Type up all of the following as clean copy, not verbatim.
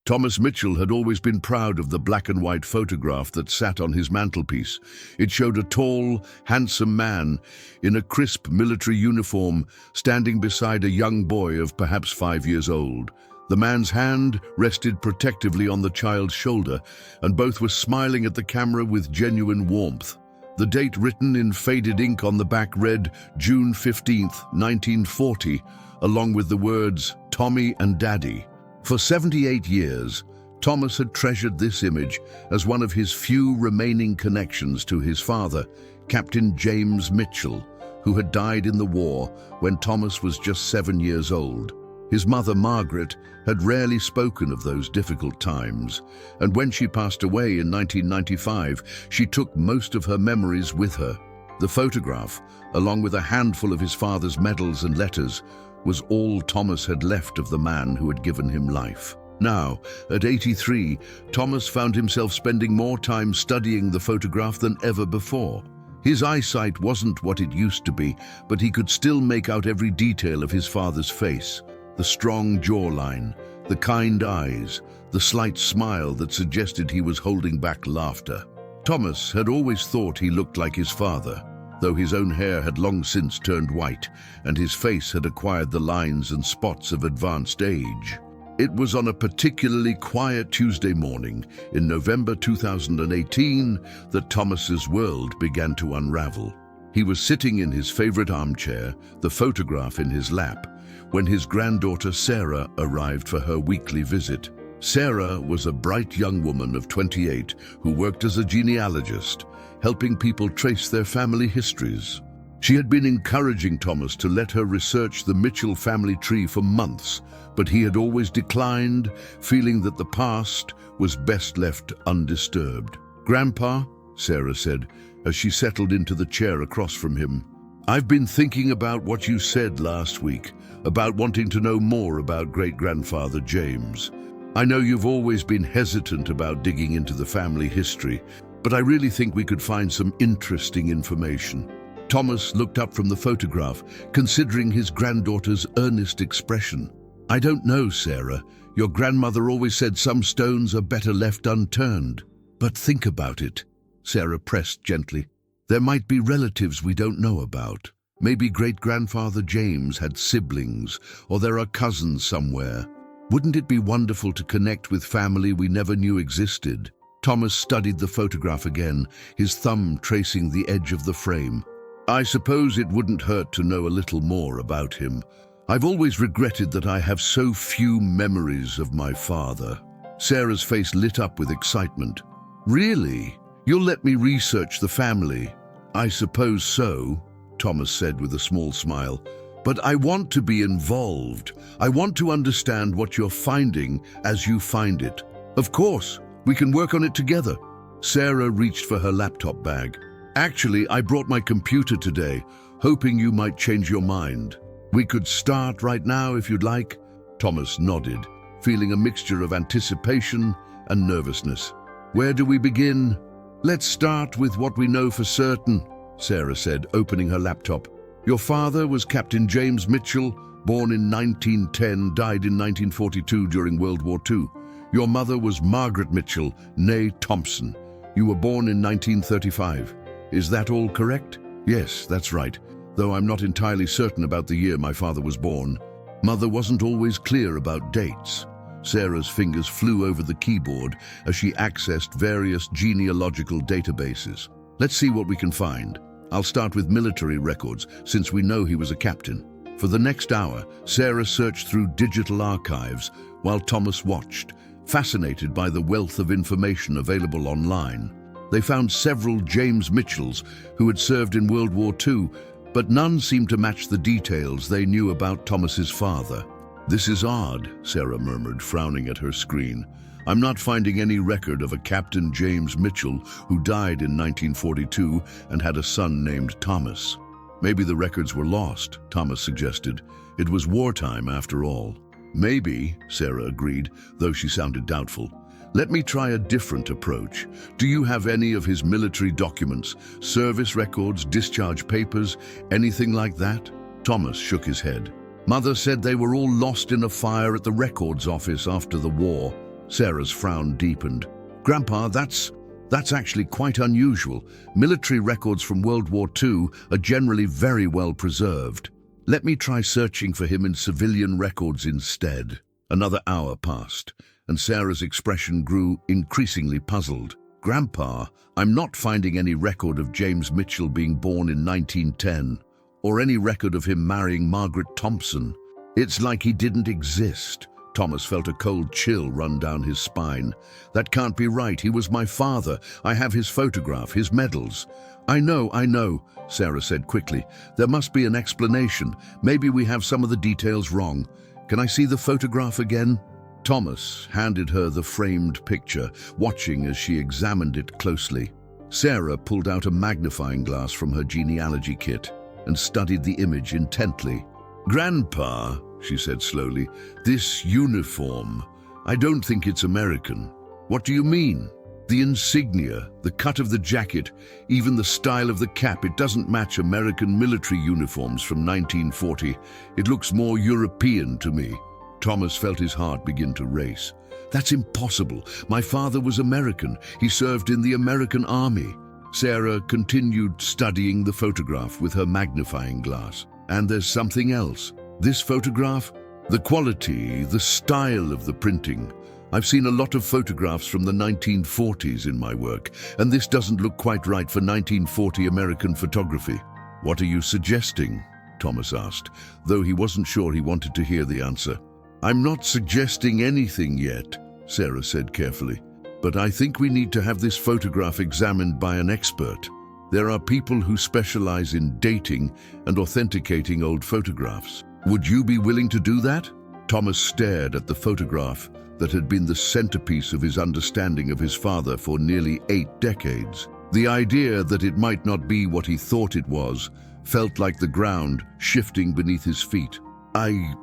Thomas Mitchell had always been proud of the black and white photograph that sat on his mantelpiece. It showed a tall, handsome man in a crisp military uniform standing beside a young boy of perhaps 5 years old. The man's hand rested protectively on the child's shoulder, and both were smiling at the camera with genuine warmth. The date written in faded ink on the back read June 15th, 1940, along with the words Tommy and Daddy. For 78 years, Thomas had treasured this image as one of his few remaining connections to his father, Captain James Mitchell, who had died in the war when Thomas was just 7 years old. His mother, Margaret, had rarely spoken of those difficult times, and when she passed away in 1995, she took most of her memories with her. The photograph, along with a handful of his father's medals and letters, was all Thomas had left of the man who had given him life. Now, at 83, Thomas found himself spending more time studying the photograph than ever before. His eyesight wasn't what it used to be, but he could still make out every detail of his father's face. The strong jawline, the kind eyes, the slight smile that suggested he was holding back laughter. Thomas had always thought he looked like his father, though his own hair had long since turned white, and his face had acquired the lines and spots of advanced age. It was on a particularly quiet Tuesday morning in November 2018 that Thomas's world began to unravel. He was sitting in his favorite armchair, the photograph in his lap, when his granddaughter Sarah arrived for her weekly visit. Sarah was a bright young woman of 28 who worked as a genealogist, helping people trace their family histories. She had been encouraging Thomas to let her research the Mitchell family tree for months, but he had always declined, feeling that the past was best left undisturbed. "Grandpa," Sarah said, as she settled into the chair across from him, "I've been thinking about what you said last week, about wanting to know more about great-grandfather James. I know you've always been hesitant about digging into the family history, but I really think we could find some interesting information." Thomas looked up from the photograph, considering his granddaughter's earnest expression. "I don't know, Sarah. Your grandmother always said some stones are better left unturned. But think about it," Sarah pressed gently. "There might be relatives we don't know about. Maybe great-grandfather James had siblings, or there are cousins somewhere. Wouldn't it be wonderful to connect with family we never knew existed?" Thomas studied the photograph again, his thumb tracing the edge of the frame. "I suppose it wouldn't hurt to know a little more about him. I've always regretted that I have so few memories of my father." Sarah's face lit up with excitement. "Really? You'll let me research the family?" "I suppose so," Thomas said with a small smile. "But I want to be involved. I want to understand what you're finding as you find it." "Of course, we can work on it together." Sarah reached for her laptop bag. "Actually, I brought my computer today, hoping you might change your mind. We could start right now if you'd like." Thomas nodded, feeling a mixture of anticipation and nervousness. "Where do we begin?" "Let's start with what we know for certain," Sarah said, opening her laptop. "Your father was Captain James Mitchell, born in 1910, died in 1942 during World War II. Your mother was Margaret Mitchell, née Thompson. You were born in 1935. Is that all correct?" "Yes, that's right, though I'm not entirely certain about the year my father was born. Mother wasn't always clear about dates." Sarah's fingers flew over the keyboard as she accessed various genealogical databases. "Let's see what we can find. I'll start with military records, since we know he was a captain." For the next hour, Sarah searched through digital archives while Thomas watched, fascinated by the wealth of information available online. They found several James Mitchells who had served in World War II, but none seemed to match the details they knew about Thomas's father. "This is odd," Sarah murmured, frowning at her screen. "I'm not finding any record of a Captain James Mitchell who died in 1942 and had a son named Thomas." "Maybe the records were lost," Thomas suggested. "It was wartime after all." "Maybe," Sarah agreed, though she sounded doubtful. "Let me try a different approach. Do you have any of his military documents, service records, discharge papers, anything like that?" Thomas shook his head. "Mother said they were all lost in a fire at the records office after the war." Sarah's frown deepened. Grandpa, that's actually quite unusual. Military records from World War II are generally very well preserved. Let me try searching for him in civilian records instead. Another hour passed, and Sarah's expression grew increasingly puzzled. Grandpa, I'm not finding any record of James Mitchell being born in 1910, or any record of him marrying Margaret Thompson. It's like he didn't exist. Thomas felt a cold chill run down his spine. That can't be right. He was my father. I have his photograph, his medals. I know, Sarah said quickly. There must be an explanation. Maybe we have some of the details wrong. Can I see the photograph again? Thomas handed her the framed picture, watching as she examined it closely. Sarah pulled out a magnifying glass from her genealogy kit and studied the image intently. Grandpa, she said slowly, this uniform, I don't think it's American. What do you mean? The insignia, the cut of the jacket, even the style of the cap, it doesn't match American military uniforms from 1940. It looks more European to me. Thomas felt his heart begin to race. That's impossible. My father was American. He served in the American Army. Sarah continued studying the photograph with her magnifying glass. And there's something else. This photograph, the quality, the style of the printing. I've seen a lot of photographs from the 1940s in my work, and this doesn't look quite right for 1940 American photography. What are you suggesting? Thomas asked, though he wasn't sure he wanted to hear the answer. I'm not suggesting anything yet, Sarah said carefully, but I think we need to have this photograph examined by an expert. There are people who specialize in dating and authenticating old photographs. Would you be willing to do that? Thomas stared at the photograph that had been the centerpiece of his understanding of his father for nearly 8 decades. The idea that it might not be what he thought it was felt like the ground shifting beneath his feet. I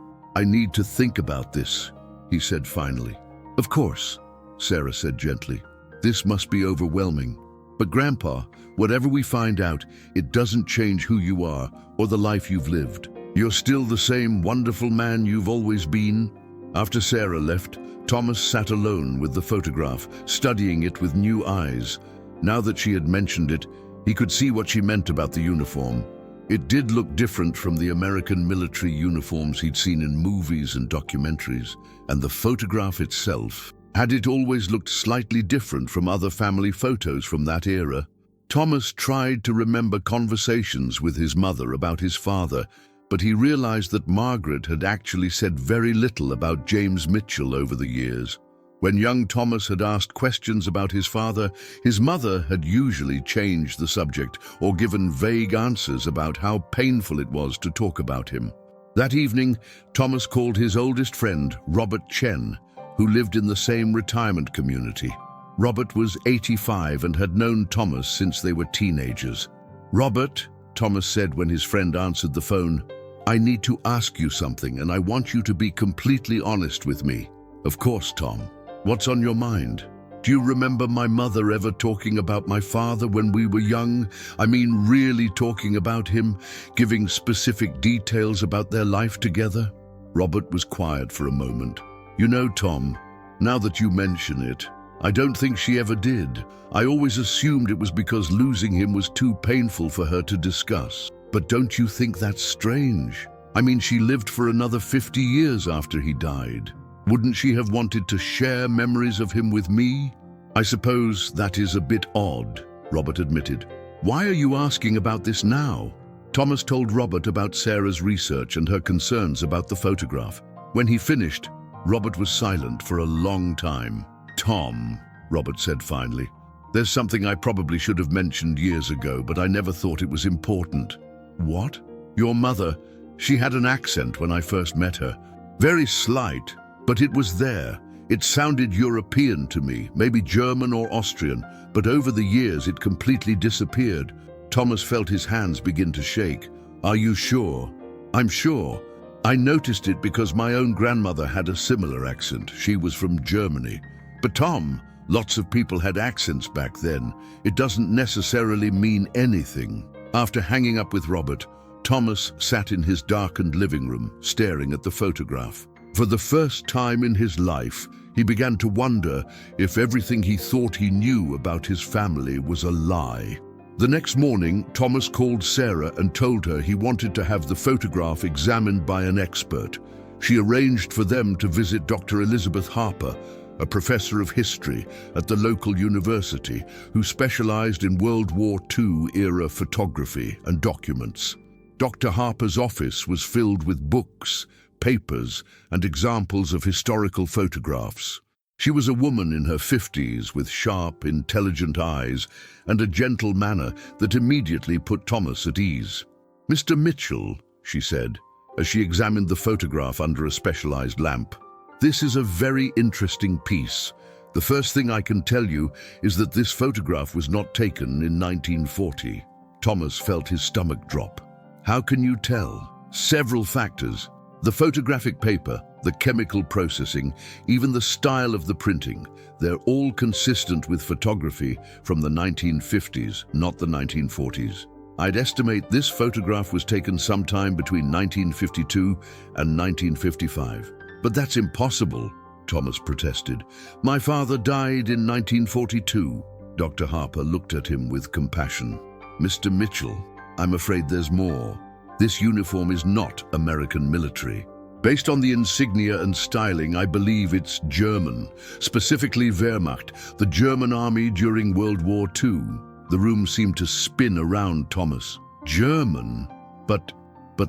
need to think about this, he said finally. Of course, Sarah said gently. This must be overwhelming. But Grandpa, whatever we find out, it doesn't change who you are or the life you've lived. You're still the same wonderful man you've always been. After Sarah left, Thomas sat alone with the photograph, studying it with new eyes. Now that she had mentioned it, he could see what she meant about the uniform. It did look different from the American military uniforms he'd seen in movies and documentaries, and the photograph itself, had it always looked slightly different from other family photos from that era? Thomas tried to remember conversations with his mother about his father, but he realized that Margaret had actually said very little about James Mitchell over the years. When young Thomas had asked questions about his father, his mother had usually changed the subject or given vague answers about how painful it was to talk about him. That evening, Thomas called his oldest friend, Robert Chen, who lived in the same retirement community. Robert was 85 and had known Thomas since they were teenagers. Robert, Thomas said when his friend answered the phone, I need to ask you something, and I want you to be completely honest with me. Of course, Tom. What's on your mind? Do you remember my mother ever talking about my father when we were young? I mean, really talking about him, giving specific details about their life together? Robert was quiet for a moment. You know, Tom, now that you mention it, I don't think she ever did. I always assumed it was because losing him was too painful for her to discuss. But don't you think that's strange? I mean, she lived for another 50 years after he died. Wouldn't she have wanted to share memories of him with me? I suppose that is a bit odd, Robert admitted. Why are you asking about this now? Thomas told Robert about Sarah's research and her concerns about the photograph. When he finished, Robert was silent for a long time. Tom, Robert said finally, there's something I probably should have mentioned years ago, but I never thought it was important. What? Your mother, she had an accent when I first met her. Very slight, but it was there. It sounded European to me, maybe German or Austrian, but over the years it completely disappeared. Thomas felt his hands begin to shake. Are you sure? I'm sure. I noticed it because my own grandmother had a similar accent. She was from Germany. But Tom, lots of people had accents back then. It doesn't necessarily mean anything. After hanging up with Robert, Thomas sat in his darkened living room, staring at the photograph. For the first time in his life, He began to wonder if everything he thought he knew about his family was a lie. The next morning, Thomas called Sarah and told her he wanted to have the photograph examined by an expert. She arranged for them to visit Dr. Elizabeth Harper, a professor of history at the local university who specialized in World War II-era photography and documents. Dr. Harper's office was filled with books, papers, and examples of historical photographs. She was a woman in her 50s with sharp, intelligent eyes and a gentle manner that immediately put Thomas at ease. "Mr. Mitchell," she said, as she examined the photograph under a specialized lamp, "this is a very interesting piece. The first thing I can tell you is that this photograph was not taken in 1940. Thomas felt his stomach drop. "How can you tell?" "Several factors. The photographic paper, the chemical processing, even the style of the printing, they're all consistent with photography from the 1950s, not the 1940s. I'd estimate this photograph was taken sometime between 1952 and 1955. "But that's impossible," Thomas protested. "My father died in 1942. Dr. Harper looked at him with compassion. "Mr. Mitchell, I'm afraid there's more. This uniform is not American military. Based on the insignia and styling, I believe it's German, specifically Wehrmacht, the German army during World War II. The room seemed to spin around Thomas. "German? But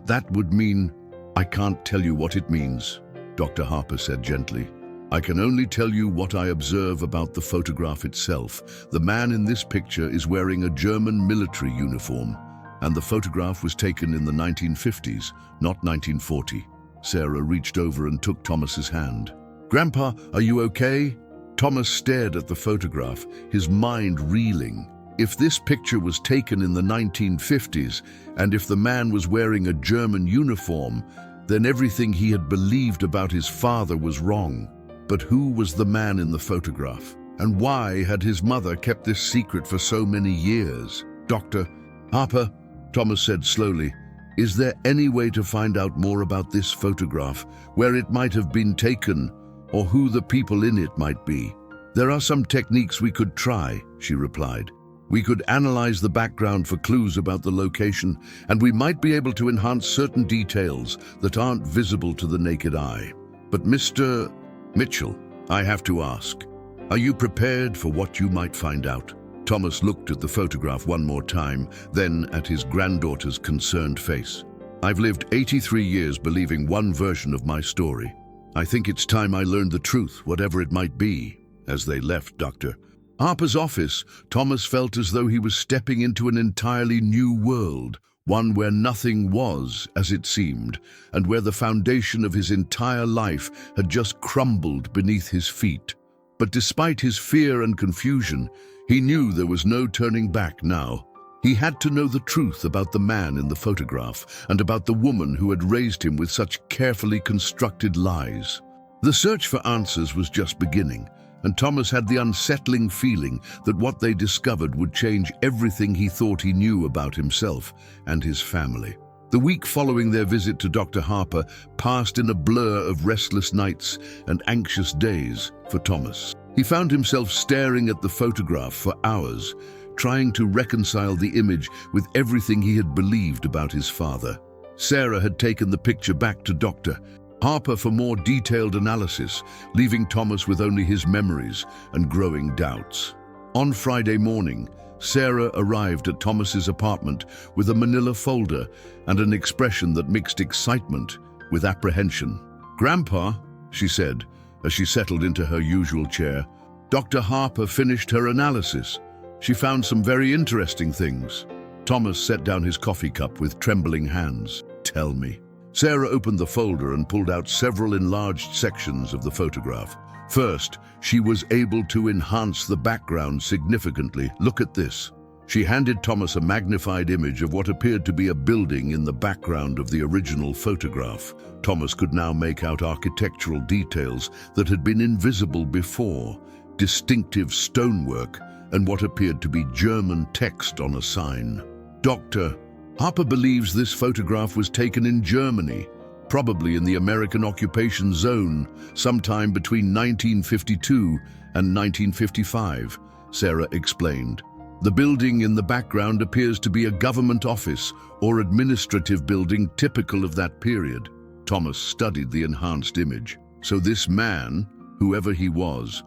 that would mean—" "I can't tell you what it means," Dr. Harper said gently. "I can only tell you what I observe about the photograph itself. The man in this picture is wearing a German military uniform, and the photograph was taken in the 1950s, not 1940. Sarah reached over and took Thomas's hand. "Grandpa, are you okay?" Thomas stared at the photograph, his mind reeling. If this picture was taken in the 1950s, and if the man was wearing a German uniform, then everything he had believed about his father was wrong. But who was the man in the photograph? And why had his mother kept this secret for so many years? "Dr. Harper," Thomas said slowly, "is there any way to find out more about this photograph, where it might have been taken, or who the people in it might be?" "There are some techniques we could try," she replied. "We could analyze the background for clues about the location, and we might be able to enhance certain details that aren't visible to the naked eye. But Mr. Mitchell, I have to ask, are you prepared for what you might find out?" Thomas looked at the photograph one more time, then at his granddaughter's concerned face. "I've lived 83 years believing one version of my story. I think it's time I learned the truth, whatever it might be." As they left Dr. Harper's office, Thomas felt as though he was stepping into an entirely new world, one where nothing was as it seemed, and where the foundation of his entire life had just crumbled beneath his feet. But despite his fear and confusion, he knew there was no turning back now. He had to know the truth about the man in the photograph and about the woman who had raised him with such carefully constructed lies. The search for answers was just beginning, and Thomas had the unsettling feeling that what they discovered would change everything he thought he knew about himself and his family. The week following their visit to Dr. Harper passed in a blur of restless nights and anxious days for Thomas. He found himself staring at the photograph for hours, trying to reconcile the image with everything he had believed about his father. Sarah had taken the picture back to Dr. Harper for more detailed analysis, leaving Thomas with only his memories and growing doubts. On Friday morning, Sarah arrived at Thomas's apartment with a manila folder and an expression that mixed excitement with apprehension. "Grandpa," she said, as she settled into her usual chair, "Dr. Harper finished her analysis. She found some very interesting things." Thomas set down his coffee cup with trembling hands. "Tell me." Sarah opened the folder and pulled out several enlarged sections of the photograph. First, she was able to enhance the background significantly. "Look at this." She handed Thomas a magnified image of what appeared to be a building in the background of the original photograph. Thomas could now make out architectural details that had been invisible before, distinctive stonework, and what appeared to be German text on a sign. "Dr. Harper believes this photograph was taken in Germany, probably in the American occupation zone, sometime between 1952 and 1955, Sarah explained. The building in the background appears to be a government office or administrative building typical of that period. Thomas studied the enhanced image. So this man, whoever he was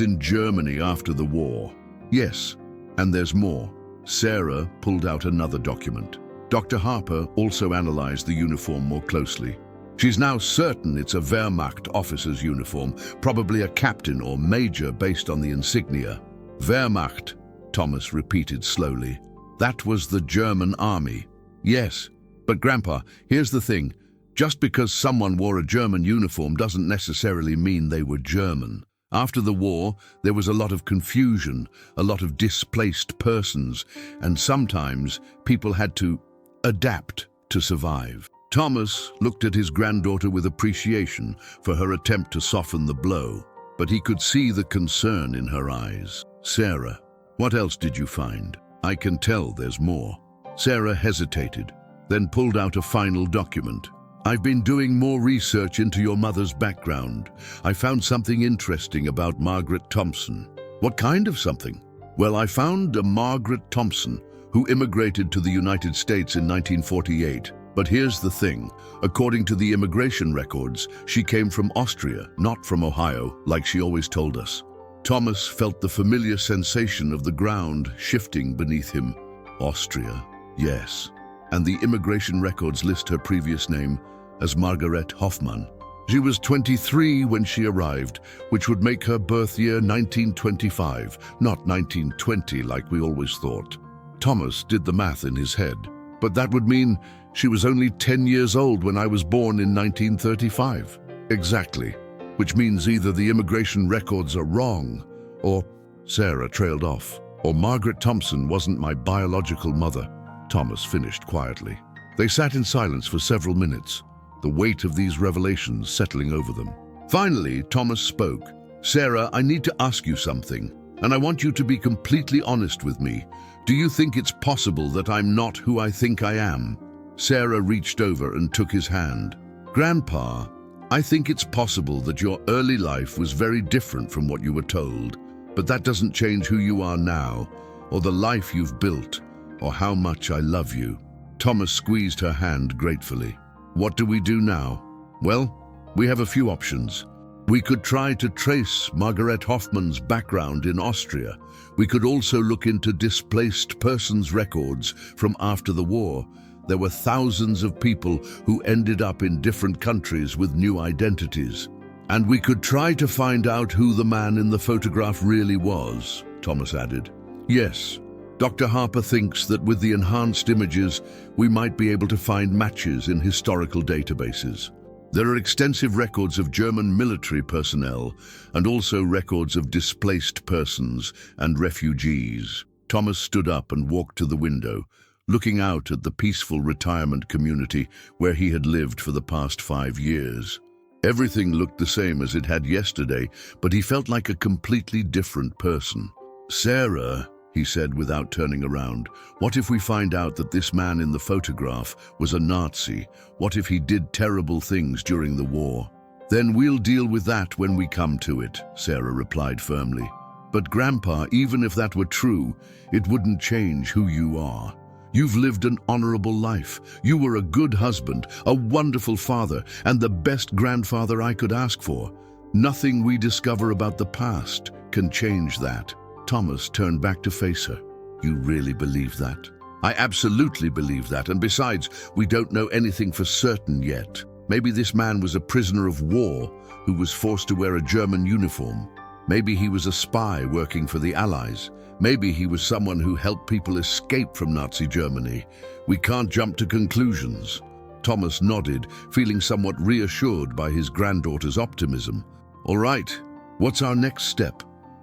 in Germany after the war. Yes, and there's more. Sarah pulled out another document. Dr. Harper also analyzed the uniform more closely. She's now certain it's a Wehrmacht officer's uniform, probably a captain or major based on the insignia. Wehrmacht, Thomas repeated slowly. That was the German army. Yes, but Grandpa, here's the thing. Just because someone wore a German uniform doesn't necessarily mean they were German. After the war, there was a lot of confusion, a lot of displaced persons, and sometimes people had to adapt to survive. Thomas looked at his granddaughter with appreciation for her attempt to soften the blow, but he could see the concern in her eyes. Sarah, what else did you find? I can tell there's more. Sarah hesitated, then pulled out a final document. I've been doing more research into your mother's background. I found something interesting about Margaret Thompson. What kind of something? Well, I found a Margaret Thompson who immigrated to the United States in 1948. But here's the thing. According to the immigration records, she came from Austria, not from Ohio, like she always told us. Thomas felt the familiar sensation of the ground shifting beneath him. Austria, yes. And the immigration records list her previous name as Margaret Hoffmann. She was 23 when she arrived, which would make her birth year 1925, not 1920 like we always thought. Thomas did the math in his head, but that would mean she was only 10 years old when I was born in 1935. Exactly, which means either the immigration records are wrong, or Sarah trailed off, or Margaret Thompson wasn't my biological mother. Thomas finished quietly. They sat in silence for several minutes, the weight of these revelations settling over them. Finally, Thomas spoke. Sarah, I need to ask you something, and I want you to be completely honest with me. Do you think it's possible that I'm not who I think I am? Sarah reached over and took his hand. Grandpa, I think it's possible that your early life was very different from what you were told, but that doesn't change who you are now, or the life you've built, or how much I love you. Thomas squeezed her hand gratefully. What do we do now? Well, we have a few options. We could try to trace Margaret Hoffmann's background in Austria. We could also look into displaced persons' records from after the war. There were thousands of people who ended up in different countries with new identities. And we could try to find out who the man in the photograph really was, Thomas added. Yes, Dr. Harper thinks that with the enhanced images, we might be able to find matches in historical databases. There are extensive records of German military personnel and also records of displaced persons and refugees. Thomas stood up and walked to the window, looking out at the peaceful retirement community where he had lived for the past 5 years. Everything looked the same as it had yesterday, but he felt like a completely different person. Sarah, he said without turning around, what if we find out that this man in the photograph was a Nazi? What if he did terrible things during the war? Then we'll deal with that when we come to it, Sarah replied firmly. But Grandpa, even if that were true, it wouldn't change who you are. You've lived an honorable life. You were a good husband, a wonderful father, and the best grandfather I could ask for. Nothing we discover about the past can change that. Thomas turned back to face her. You really believe that? I absolutely believe that, and besides, we don't know anything for certain yet. Maybe this man was a prisoner of war who was forced to wear a German uniform. Maybe he was a spy working for the Allies. Maybe he was someone who helped people escape from Nazi Germany. We can't jump to conclusions. Thomas nodded, feeling somewhat reassured by his granddaughter's optimism. All right, what's our next step?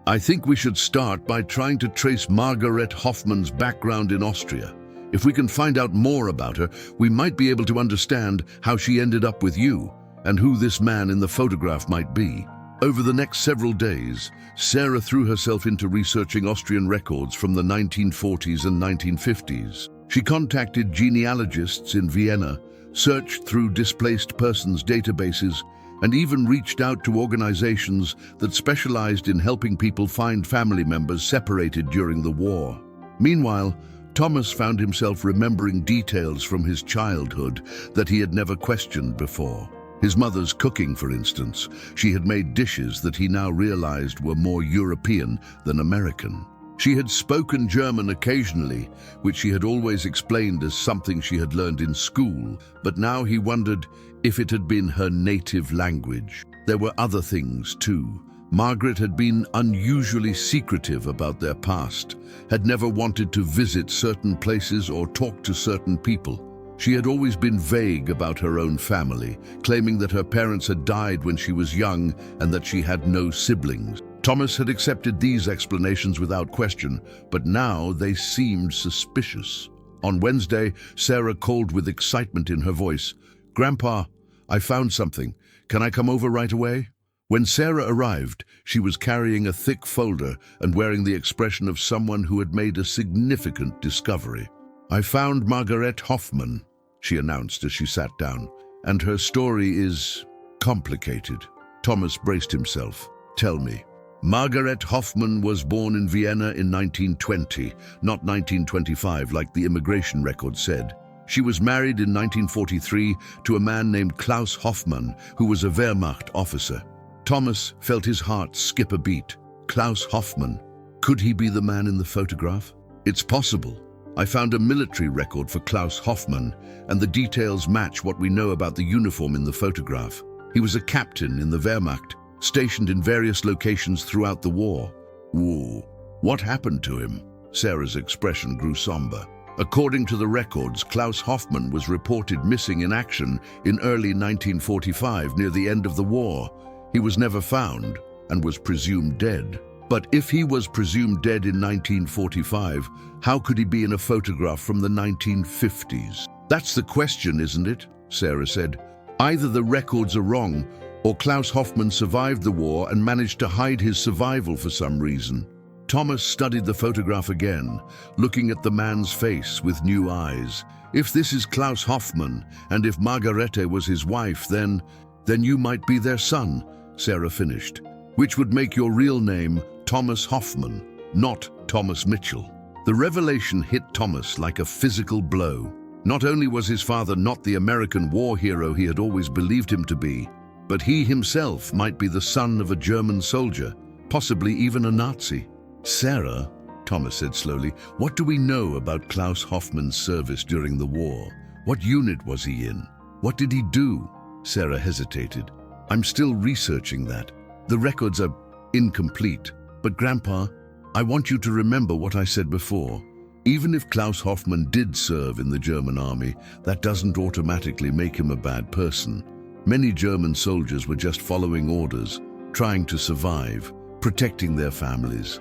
I think we should start by trying to trace Margaret Hoffmann's background in Austria. If we can find out more about her, we might be able to understand how she ended up with you and who this man in the photograph might be. Over the next several days, Sarah threw herself into researching Austrian records from the 1940s and 1950s. She contacted genealogists in Vienna, searched through displaced persons databases, and even reached out to organizations that specialized in helping people find family members separated during the war. Meanwhile, Thomas found himself remembering details from his childhood that he had never questioned before. His mother's cooking, for instance. She had made dishes that he now realized were more European than American. She had spoken German occasionally, which she had always explained as something she had learned in school, but now he wondered if it had been her native language. There were other things too. Margaret had been unusually secretive about their past, had never wanted to visit certain places or talk to certain people. She had always been vague about her own family, claiming that her parents had died when she was young and that she had no siblings. Thomas had accepted these explanations without question, but now they seemed suspicious. On Wednesday, Sarah called with excitement in her voice. "Grandpa, I found something. Can I come over right away?" When Sarah arrived, she was carrying a thick folder and wearing the expression of someone who had made a significant discovery. "I found Margaret Hoffman," she announced as she sat down, "and her story is complicated." Thomas braced himself. "Tell me." Margaret Hoffman was born in Vienna in 1920, not 1925 like the immigration record said. She was married in 1943 to a man named Klaus Hoffmann, who was a Wehrmacht officer. Thomas felt his heart skip a beat. Klaus Hoffmann. Could he be the man in the photograph? It's possible. I found a military record for Klaus Hoffmann, and the details match what we know about the uniform in the photograph. He was a captain in the Wehrmacht, stationed in various locations throughout the war. Whoa, what happened to him? Sarah's expression grew somber. According to the records, Klaus Hoffmann was reported missing in action in early 1945 near the end of the war. He was never found and was presumed dead. But if he was presumed dead in 1945, how could he be in a photograph from the 1950s? That's the question, isn't it? Sarah said. Either the records are wrong, or Klaus Hoffmann survived the war and managed to hide his survival for some reason. Thomas studied the photograph again, looking at the man's face with new eyes. If this is Klaus Hoffmann, and if Margarete was his wife, then you might be their son, Sarah finished, which would make your real name Thomas Hoffman, not Thomas Mitchell. The revelation hit Thomas like a physical blow. Not only was his father not the American war hero he had always believed him to be, but he himself might be the son of a German soldier, possibly even a Nazi. Sarah, Thomas said slowly, what do we know about Klaus Hoffmann's service during the war? What unit was he in? What did he do? Sarah hesitated. I'm still researching that. The records are incomplete. But Grandpa, I want you to remember what I said before. Even if Klaus Hoffmann did serve in the German army, that doesn't automatically make him a bad person. Many German soldiers were just following orders, trying to survive, protecting their families.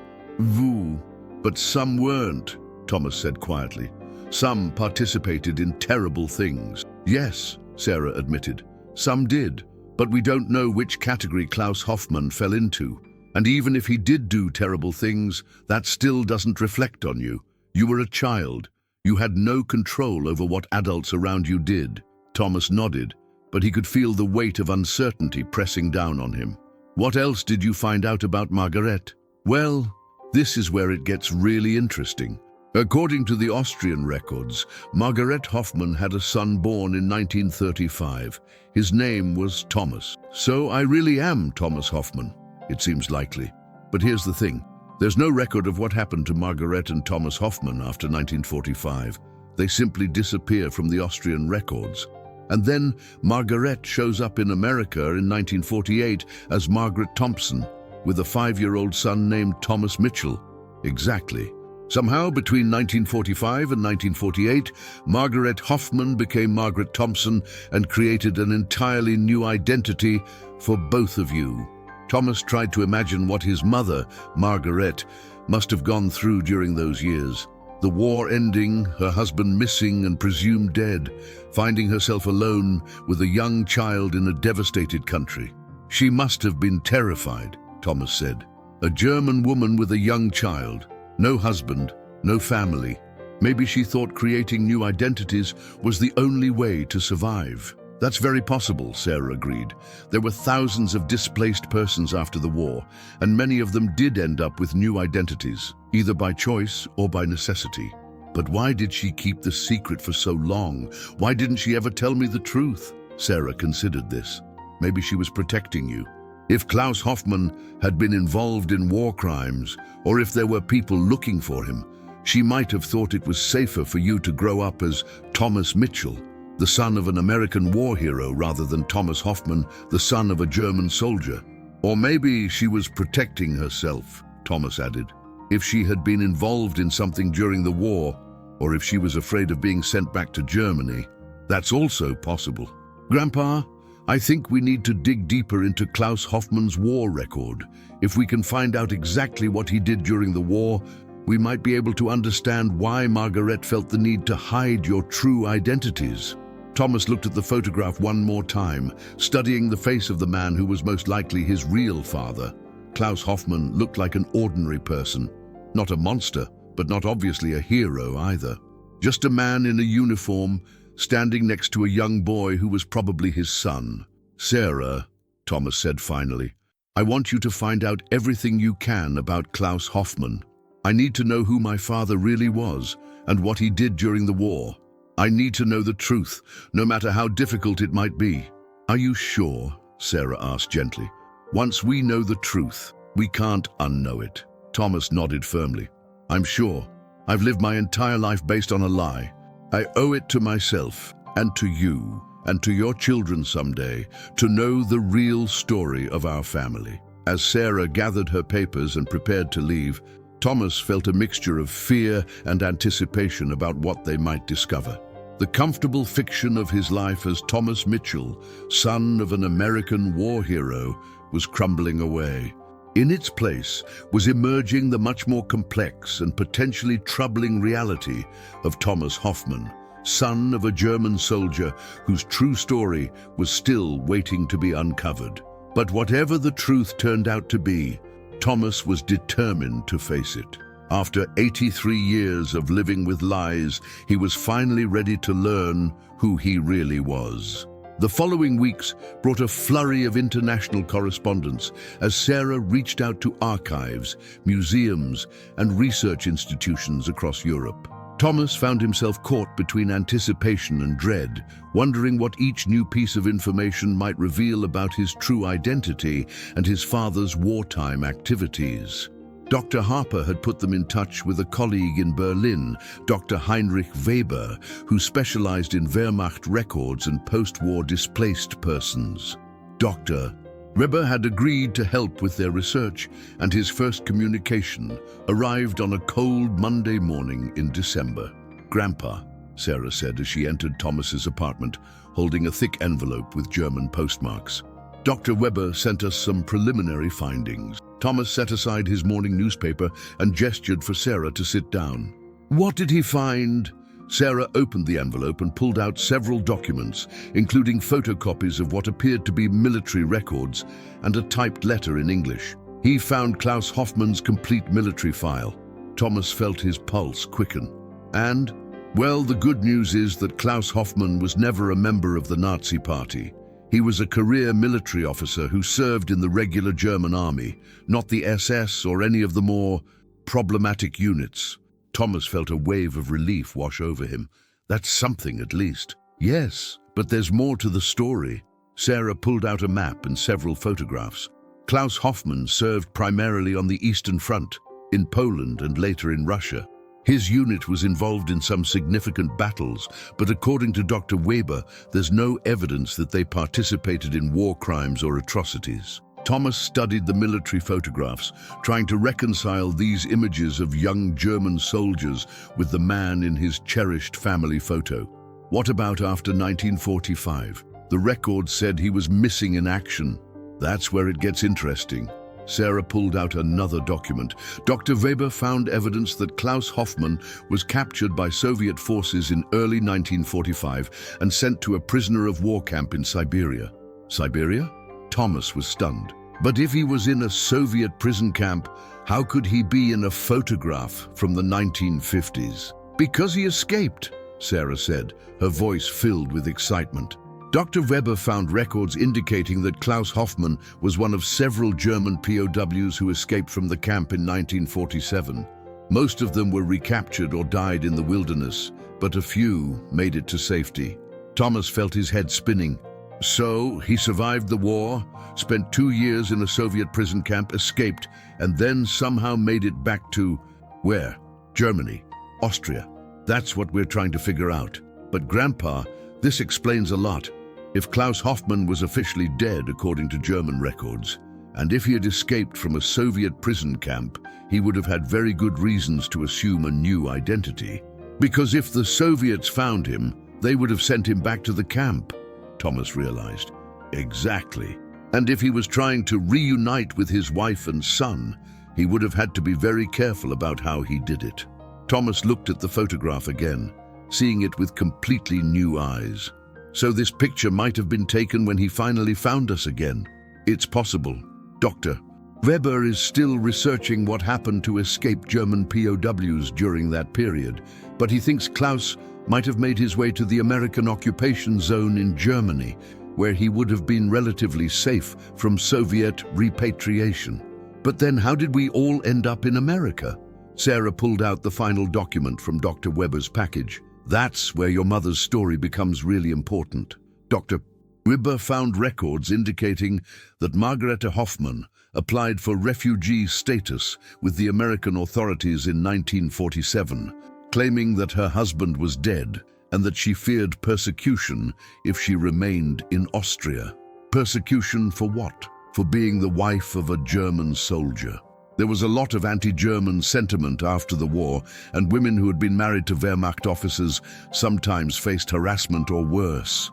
But some weren't, Thomas said quietly. Some participated in terrible things. Yes, Sarah admitted. Some did, but we don't know which category Klaus Hoffmann fell into. And even if he did do terrible things, that still doesn't reflect on you. You were a child. You had no control over what adults around you did. Thomas nodded, but he could feel the weight of uncertainty pressing down on him. What else did you find out about Margaret? Well, this is where it gets really interesting. According to the Austrian records, Margaret Hoffmann had a son born in 1935. His name was Thomas. So I really am Thomas Hoffmann. It seems likely. But here's the thing. There's no record of what happened to Margaret and Thomas Hoffmann after 1945. They simply disappear from the Austrian records. And then Margaret shows up in America in 1948 as Margaret Thompson, with a 5-year-old son named Thomas Mitchell. Exactly. Somehow, between 1945 and 1948, Margaret Hoffmann became Margaret Thompson and created an entirely new identity for both of you. Thomas tried to imagine what his mother, Margaret, must have gone through during those years. The war ending, her husband missing and presumed dead, finding herself alone with a young child in a devastated country. She must have been terrified, Thomas said. A German woman with a young child, no husband, no family. Maybe she thought creating new identities was the only way to survive. That's very possible, Sarah agreed. There were thousands of displaced persons after the war, and many of them did end up with new identities, either by choice or by necessity. But why did she keep the secret for so long? Why didn't she ever tell me the truth? Sarah considered this. Maybe she was protecting you. If Klaus Hoffmann had been involved in war crimes, or if there were people looking for him, she might have thought it was safer for you to grow up as Thomas Mitchell, the son of an American war hero, rather than Thomas Hoffmann, the son of a German soldier. Or maybe she was protecting herself, Thomas added. If she had been involved in something during the war, or if she was afraid of being sent back to Germany, that's also possible. Grandpa, I think we need to dig deeper into Klaus Hoffmann's war record. If we can find out exactly what he did during the war, we might be able to understand why Margaret felt the need to hide your true identities. Thomas looked at the photograph one more time, studying the face of the man who was most likely his real father. Klaus Hoffmann looked like an ordinary person. Not a monster, but not obviously a hero either. Just a man in a uniform, standing next to a young boy who was probably his son. Sarah, Thomas said finally, I want you to find out everything you can about Klaus Hoffmann. I need to know who my father really was and what he did during the war. I need to know the truth, no matter how difficult it might be. Are you sure? Sarah asked gently. Once we know the truth, we can't unknow it. Thomas nodded firmly. I'm sure. I've lived my entire life based on a lie. I owe it to myself and to you and to your children someday to know the real story of our family. As Sarah gathered her papers and prepared to leave, Thomas felt a mixture of fear and anticipation about what they might discover. The comfortable fiction of his life as Thomas Mitchell, son of an American war hero, was crumbling away. In its place was emerging the much more complex and potentially troubling reality of Thomas Hoffmann, son of a German soldier whose true story was still waiting to be uncovered. But whatever the truth turned out to be, Thomas was determined to face it. After 83 years of living with lies, he was finally ready to learn who he really was. The following weeks brought a flurry of international correspondence as Sarah reached out to archives, museums, and research institutions across Europe. Thomas found himself caught between anticipation and dread, wondering what each new piece of information might reveal about his true identity and his father's wartime activities. Dr. Harper had put them in touch with a colleague in Berlin, Dr. Heinrich Weber, who specialized in Wehrmacht records and post-war displaced persons. Dr. Weber had agreed to help with their research, and his first communication arrived on a cold Monday morning in December. Grandpa, Sarah said as she entered Thomas's apartment, holding a thick envelope with German postmarks. Dr. Weber sent us some preliminary findings. Thomas set aside his morning newspaper and gestured for Sarah to sit down. What did he find? Sarah opened the envelope and pulled out several documents, including photocopies of what appeared to be military records and a typed letter in English. He found Klaus Hoffmann's complete military file. Thomas felt his pulse quicken. And, well, the good news is that Klaus Hoffmann was never a member of the Nazi Party. He was a career military officer who served in the regular German army, not the SS or any of the more problematic units. Thomas felt a wave of relief wash over him. That's something, at least. Yes, but there's more to the story. Sarah pulled out a map and several photographs. Klaus Hoffmann served primarily on the Eastern Front, in Poland and later in Russia. His unit was involved in some significant battles, but according to Dr. Weber, there's no evidence that they participated in war crimes or atrocities. Thomas studied the military photographs, trying to reconcile these images of young German soldiers with the man in his cherished family photo. What about after 1945? The record said he was missing in action. That's where it gets interesting. Sarah pulled out another document. Dr. Weber found evidence that Klaus Hoffmann was captured by Soviet forces in early 1945 and sent to a prisoner of war camp in Siberia. Siberia? Thomas was stunned. But if he was in a Soviet prison camp, how could he be in a photograph from the 1950s? Because he escaped, Sarah said, her voice filled with excitement. Dr. Weber found records indicating that Klaus Hoffmann was one of several German POWs who escaped from the camp in 1947. Most of them were recaptured or died in the wilderness, but a few made it to safety. Thomas felt his head spinning. So, he survived the war, spent 2 years in a Soviet prison camp, escaped, and then somehow made it back to, where? Germany, Austria. That's what we're trying to figure out. But Grandpa, this explains a lot. If Klaus Hoffmann was officially dead according to German records, and if he had escaped from a Soviet prison camp, he would have had very good reasons to assume a new identity. Because if the Soviets found him, they would have sent him back to the camp, Thomas realized. Exactly. And if he was trying to reunite with his wife and son, he would have had to be very careful about how he did it. Thomas looked at the photograph again, seeing it with completely new eyes. So this picture might have been taken when he finally found us again. It's possible. Dr. Weber is still researching what happened to escaped German POWs during that period, but he thinks Klaus might have made his way to the American occupation zone in Germany, where he would have been relatively safe from Soviet repatriation. But then how did we all end up in America? Sarah pulled out the final document from Dr. Weber's package. That's where your mother's story becomes really important. Dr. Weber found records indicating that Margarete Hoffmann applied for refugee status with the American authorities in 1947, claiming that her husband was dead and that she feared persecution if she remained in Austria. Persecution for what? For being the wife of a German soldier. There was a lot of anti-German sentiment after the war, and women who had been married to Wehrmacht officers sometimes faced harassment or worse.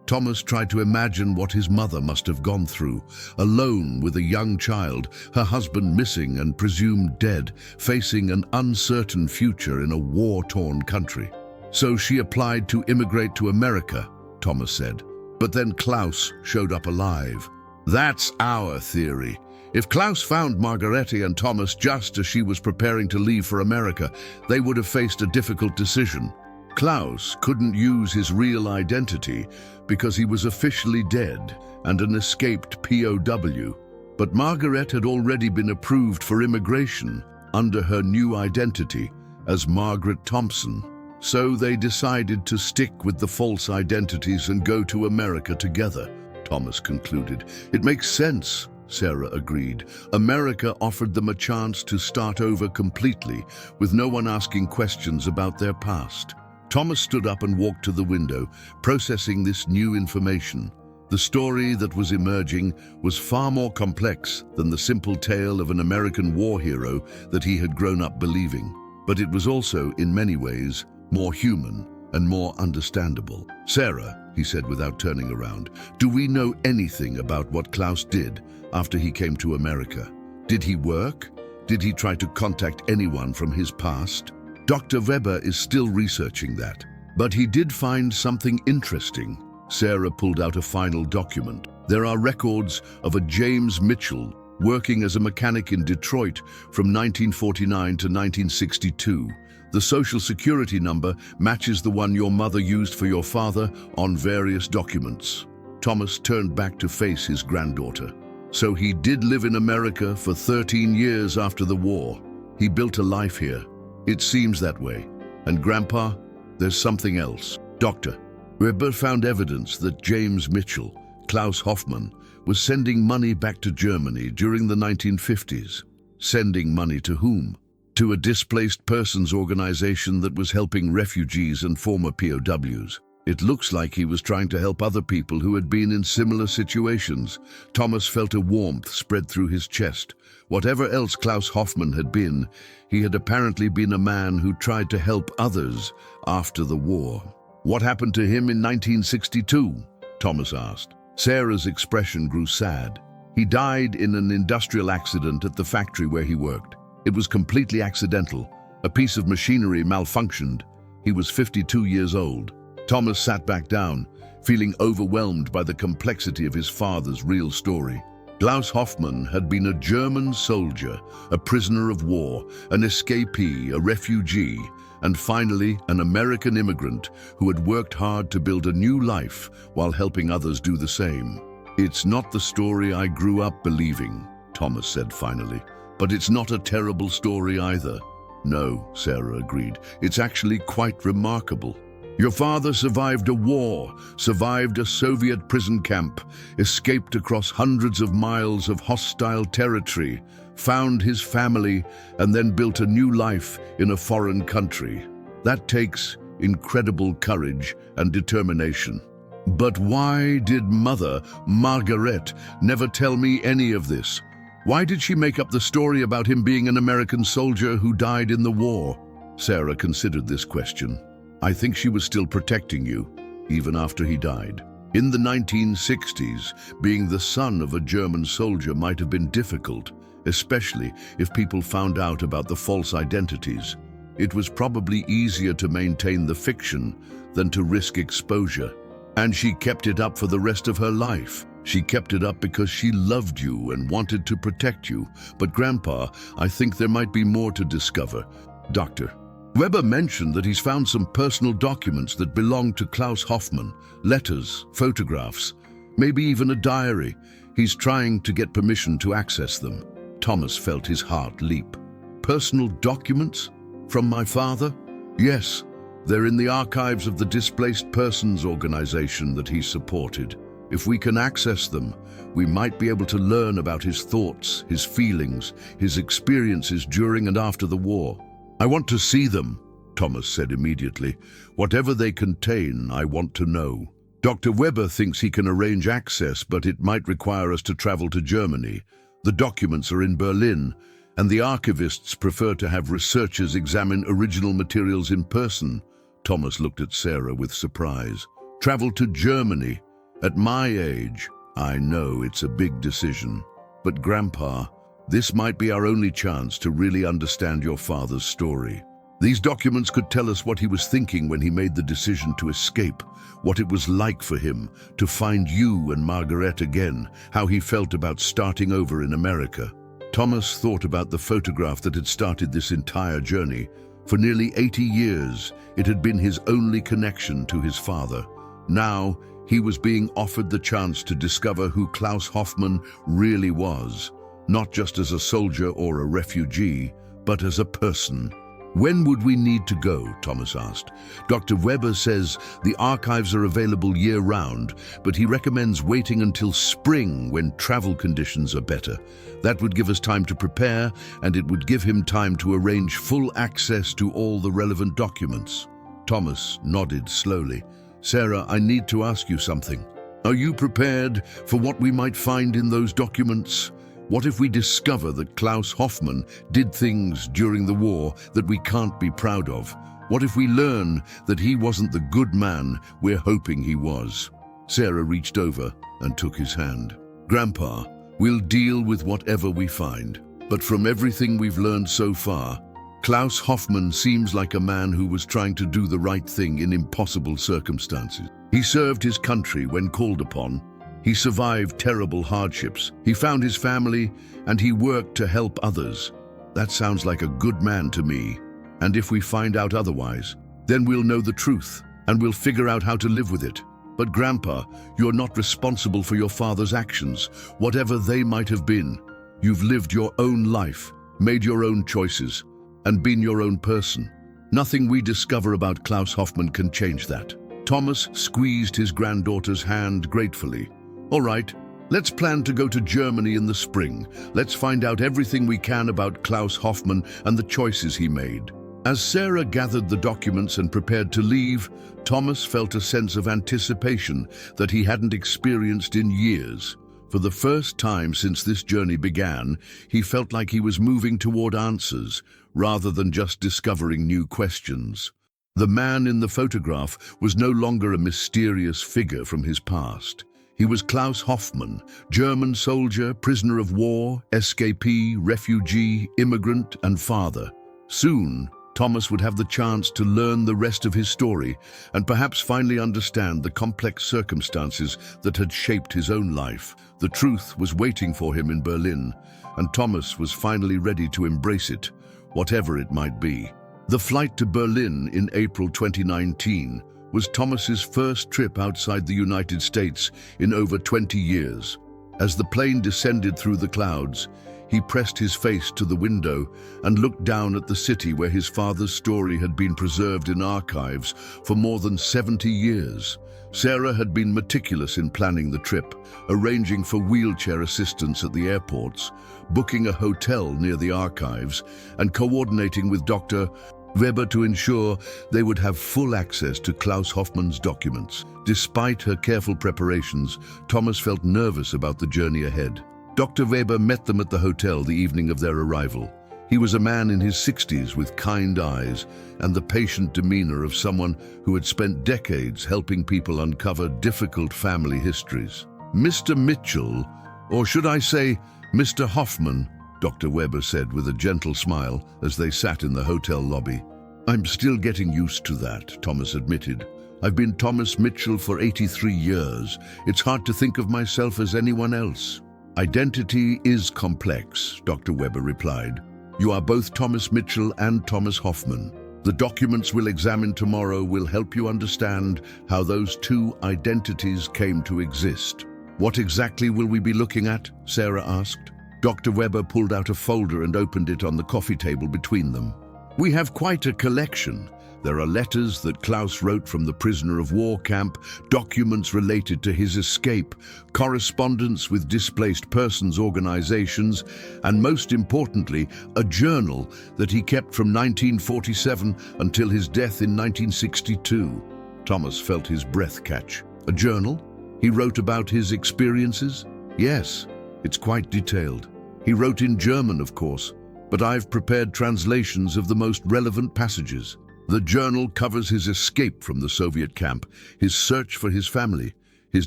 Thomas tried to imagine what his mother must have gone through, alone with a young child, her husband missing and presumed dead, facing an uncertain future in a war-torn country. So she applied to immigrate to America, Thomas said. But then Klaus showed up alive. That's our theory. If Klaus found Margarete and Thomas just as she was preparing to leave for America, they would have faced a difficult decision. Klaus couldn't use his real identity because he was officially dead and an escaped POW. But Margaret had already been approved for immigration under her new identity as Margaret Thompson. So they decided to stick with the false identities and go to America together, Thomas concluded. It makes sense, Sarah agreed. America offered them a chance to start over completely, with no one asking questions about their past. Thomas stood up and walked to the window, processing this new information. The story that was emerging was far more complex than the simple tale of an American war hero that he had grown up believing. But it was also, in many ways, more human and more understandable. Sarah, he said without turning around, do we know anything about what Klaus did after he came to America? Did he work? Did he try to contact anyone from his past? Dr. Weber is still researching that, but he did find something interesting. Sarah pulled out a final document. There are records of a James Mitchell working as a mechanic in Detroit from 1949 to 1962. The social security number matches the one your mother used for your father on various documents. Thomas turned back to face his granddaughter. So he did live in America for 13 years after the war. He built a life here. It seems that way. And Grandpa, there's something else. Dr. Weber found evidence that James Mitchell, Klaus Hoffmann, was sending money back to Germany during the 1950s. Sending money to whom? To a displaced persons organization that was helping refugees and former POWs. It looks like he was trying to help other people who had been in similar situations. Thomas felt a warmth spread through his chest. Whatever else Klaus Hoffmann had been, he had apparently been a man who tried to help others after the war. What happened to him in 1962? Thomas asked. Sarah's expression grew sad. He died in an industrial accident at the factory where he worked. It was completely accidental. A piece of machinery malfunctioned. He was 52 years old. Thomas sat back down, feeling overwhelmed by the complexity of his father's real story. Klaus Hoffmann had been a German soldier, a prisoner of war, an escapee, a refugee, and finally an American immigrant who had worked hard to build a new life while helping others do the same. "It's not the story I grew up believing," Thomas said finally, "but it's not a terrible story either." "No," Sarah agreed, "it's actually quite remarkable. Your father survived a war, survived a Soviet prison camp, escaped across hundreds of miles of hostile territory, found his family, and then built a new life in a foreign country. That takes incredible courage and determination. But why did Mother, Margaret, never tell me any of this? Why did she make up the story about him being an American soldier who died in the war?" Sarah considered this question. "I think she was still protecting you, even after he died. In the 1960s, being the son of a German soldier might have been difficult, especially if people found out about the false identities. It was probably easier to maintain the fiction than to risk exposure. And she kept it up for the rest of her life. She kept it up because she loved you and wanted to protect you. But Grandpa, I think there might be more to discover. Dr. Weber mentioned that he's found some personal documents that belong to Klaus Hoffmann, letters, photographs, maybe even a diary. He's trying to get permission to access them." Thomas felt his heart leap. "Personal documents? From my father?" "Yes, they're in the archives of the Displaced Persons organization that he supported. If we can access them, we might be able to learn about his thoughts, his feelings, his experiences during and after the war." "I want to see them," Thomas said immediately. "Whatever they contain, I want to know." "Dr. Weber thinks he can arrange access, but it might require us to travel to Germany. The documents are in Berlin, and the archivists prefer to have researchers examine original materials in person." Thomas looked at Sarah with surprise. "Travel to Germany? At my age? I know it's a big decision. But Grandpa, this might be our only chance to really understand your father's story. These documents could tell us what he was thinking when he made the decision to escape, what it was like for him to find you and Margaret again, how he felt about starting over in America." Thomas thought about the photograph that had started this entire journey. For nearly 80 years, it had been his only connection to his father. Now, he was being offered the chance to discover who Klaus Hoffmann really was, not just as a soldier or a refugee, but as a person. "When would we need to go?" Thomas asked. "Dr. Weber says the archives are available year-round, but he recommends waiting until spring when travel conditions are better. That would give us time to prepare, and it would give him time to arrange full access to all the relevant documents." Thomas nodded slowly. "Sarah, I need to ask you something. Are you prepared for what we might find in those documents? What if we discover that Klaus Hoffmann did things during the war that we can't be proud of? What if we learn that he wasn't the good man we're hoping he was?" Sarah reached over and took his hand. "Grandpa, we'll deal with whatever we find. But from everything we've learned so far, Klaus Hoffmann seems like a man who was trying to do the right thing in impossible circumstances. He served his country when called upon. He survived terrible hardships. He found his family, and he worked to help others. That sounds like a good man to me. And if we find out otherwise, then we'll know the truth, and we'll figure out how to live with it. But Grandpa, you're not responsible for your father's actions, whatever they might have been. You've lived your own life, made your own choices, and been your own person. Nothing we discover about Klaus Hoffmann can change that." Thomas squeezed his granddaughter's hand gratefully. "All right, let's plan to go to Germany in the spring. Let's find out everything we can about Klaus Hoffmann and the choices he made." As Sarah gathered the documents and prepared to leave, Thomas felt a sense of anticipation that he hadn't experienced in years. For the first time since this journey began, he felt like he was moving toward answers, rather than just discovering new questions. The man in the photograph was no longer a mysterious figure from his past. He was Klaus Hoffmann, German soldier, prisoner of war, escapee, refugee, immigrant, and father. Soon, Thomas would have the chance to learn the rest of his story and perhaps finally understand the complex circumstances that had shaped his own life. The truth was waiting for him in Berlin, and Thomas was finally ready to embrace it, whatever it might be. The flight to Berlin in April 2019 was Thomas's first trip outside the United States in over 20 years. As the plane descended through the clouds, he pressed his face to the window and looked down at the city where his father's story had been preserved in archives for more than 70 years. Sarah had been meticulous in planning the trip, arranging for wheelchair assistance at the airports, booking a hotel near the archives, and coordinating with Dr. Weber to ensure they would have full access to Klaus Hoffmann's documents. Despite her careful preparations, Thomas felt nervous about the journey ahead. Dr. Weber met them at the hotel the evening of their arrival. He was a man in his 60s with kind eyes and the patient demeanor of someone who had spent decades helping people uncover difficult family histories. "Mr. Mitchell, or should I say Mr. Hoffmann," Dr. Weber said with a gentle smile as they sat in the hotel lobby. "I'm still getting used to that," Thomas admitted. "I've been Thomas Mitchell for 83 years. It's hard to think of myself as anyone else." "Identity is complex," Dr. Weber replied. "You are both Thomas Mitchell and Thomas Hoffmann. The documents we'll examine tomorrow will help you understand how those two identities came to exist." "What exactly will we be looking at?" Sarah asked. Dr. Weber pulled out a folder and opened it on the coffee table between them. "We have quite a collection. There are letters that Klaus wrote from the prisoner of war camp, documents related to his escape, correspondence with displaced persons organizations, and most importantly, a journal that he kept from 1947 until his death in 1962. Thomas felt his breath catch. "A journal? He wrote about his experiences?" "Yes, it's quite detailed. He wrote in German, of course, but I've prepared translations of the most relevant passages. The journal covers his escape from the Soviet camp, his search for his family, his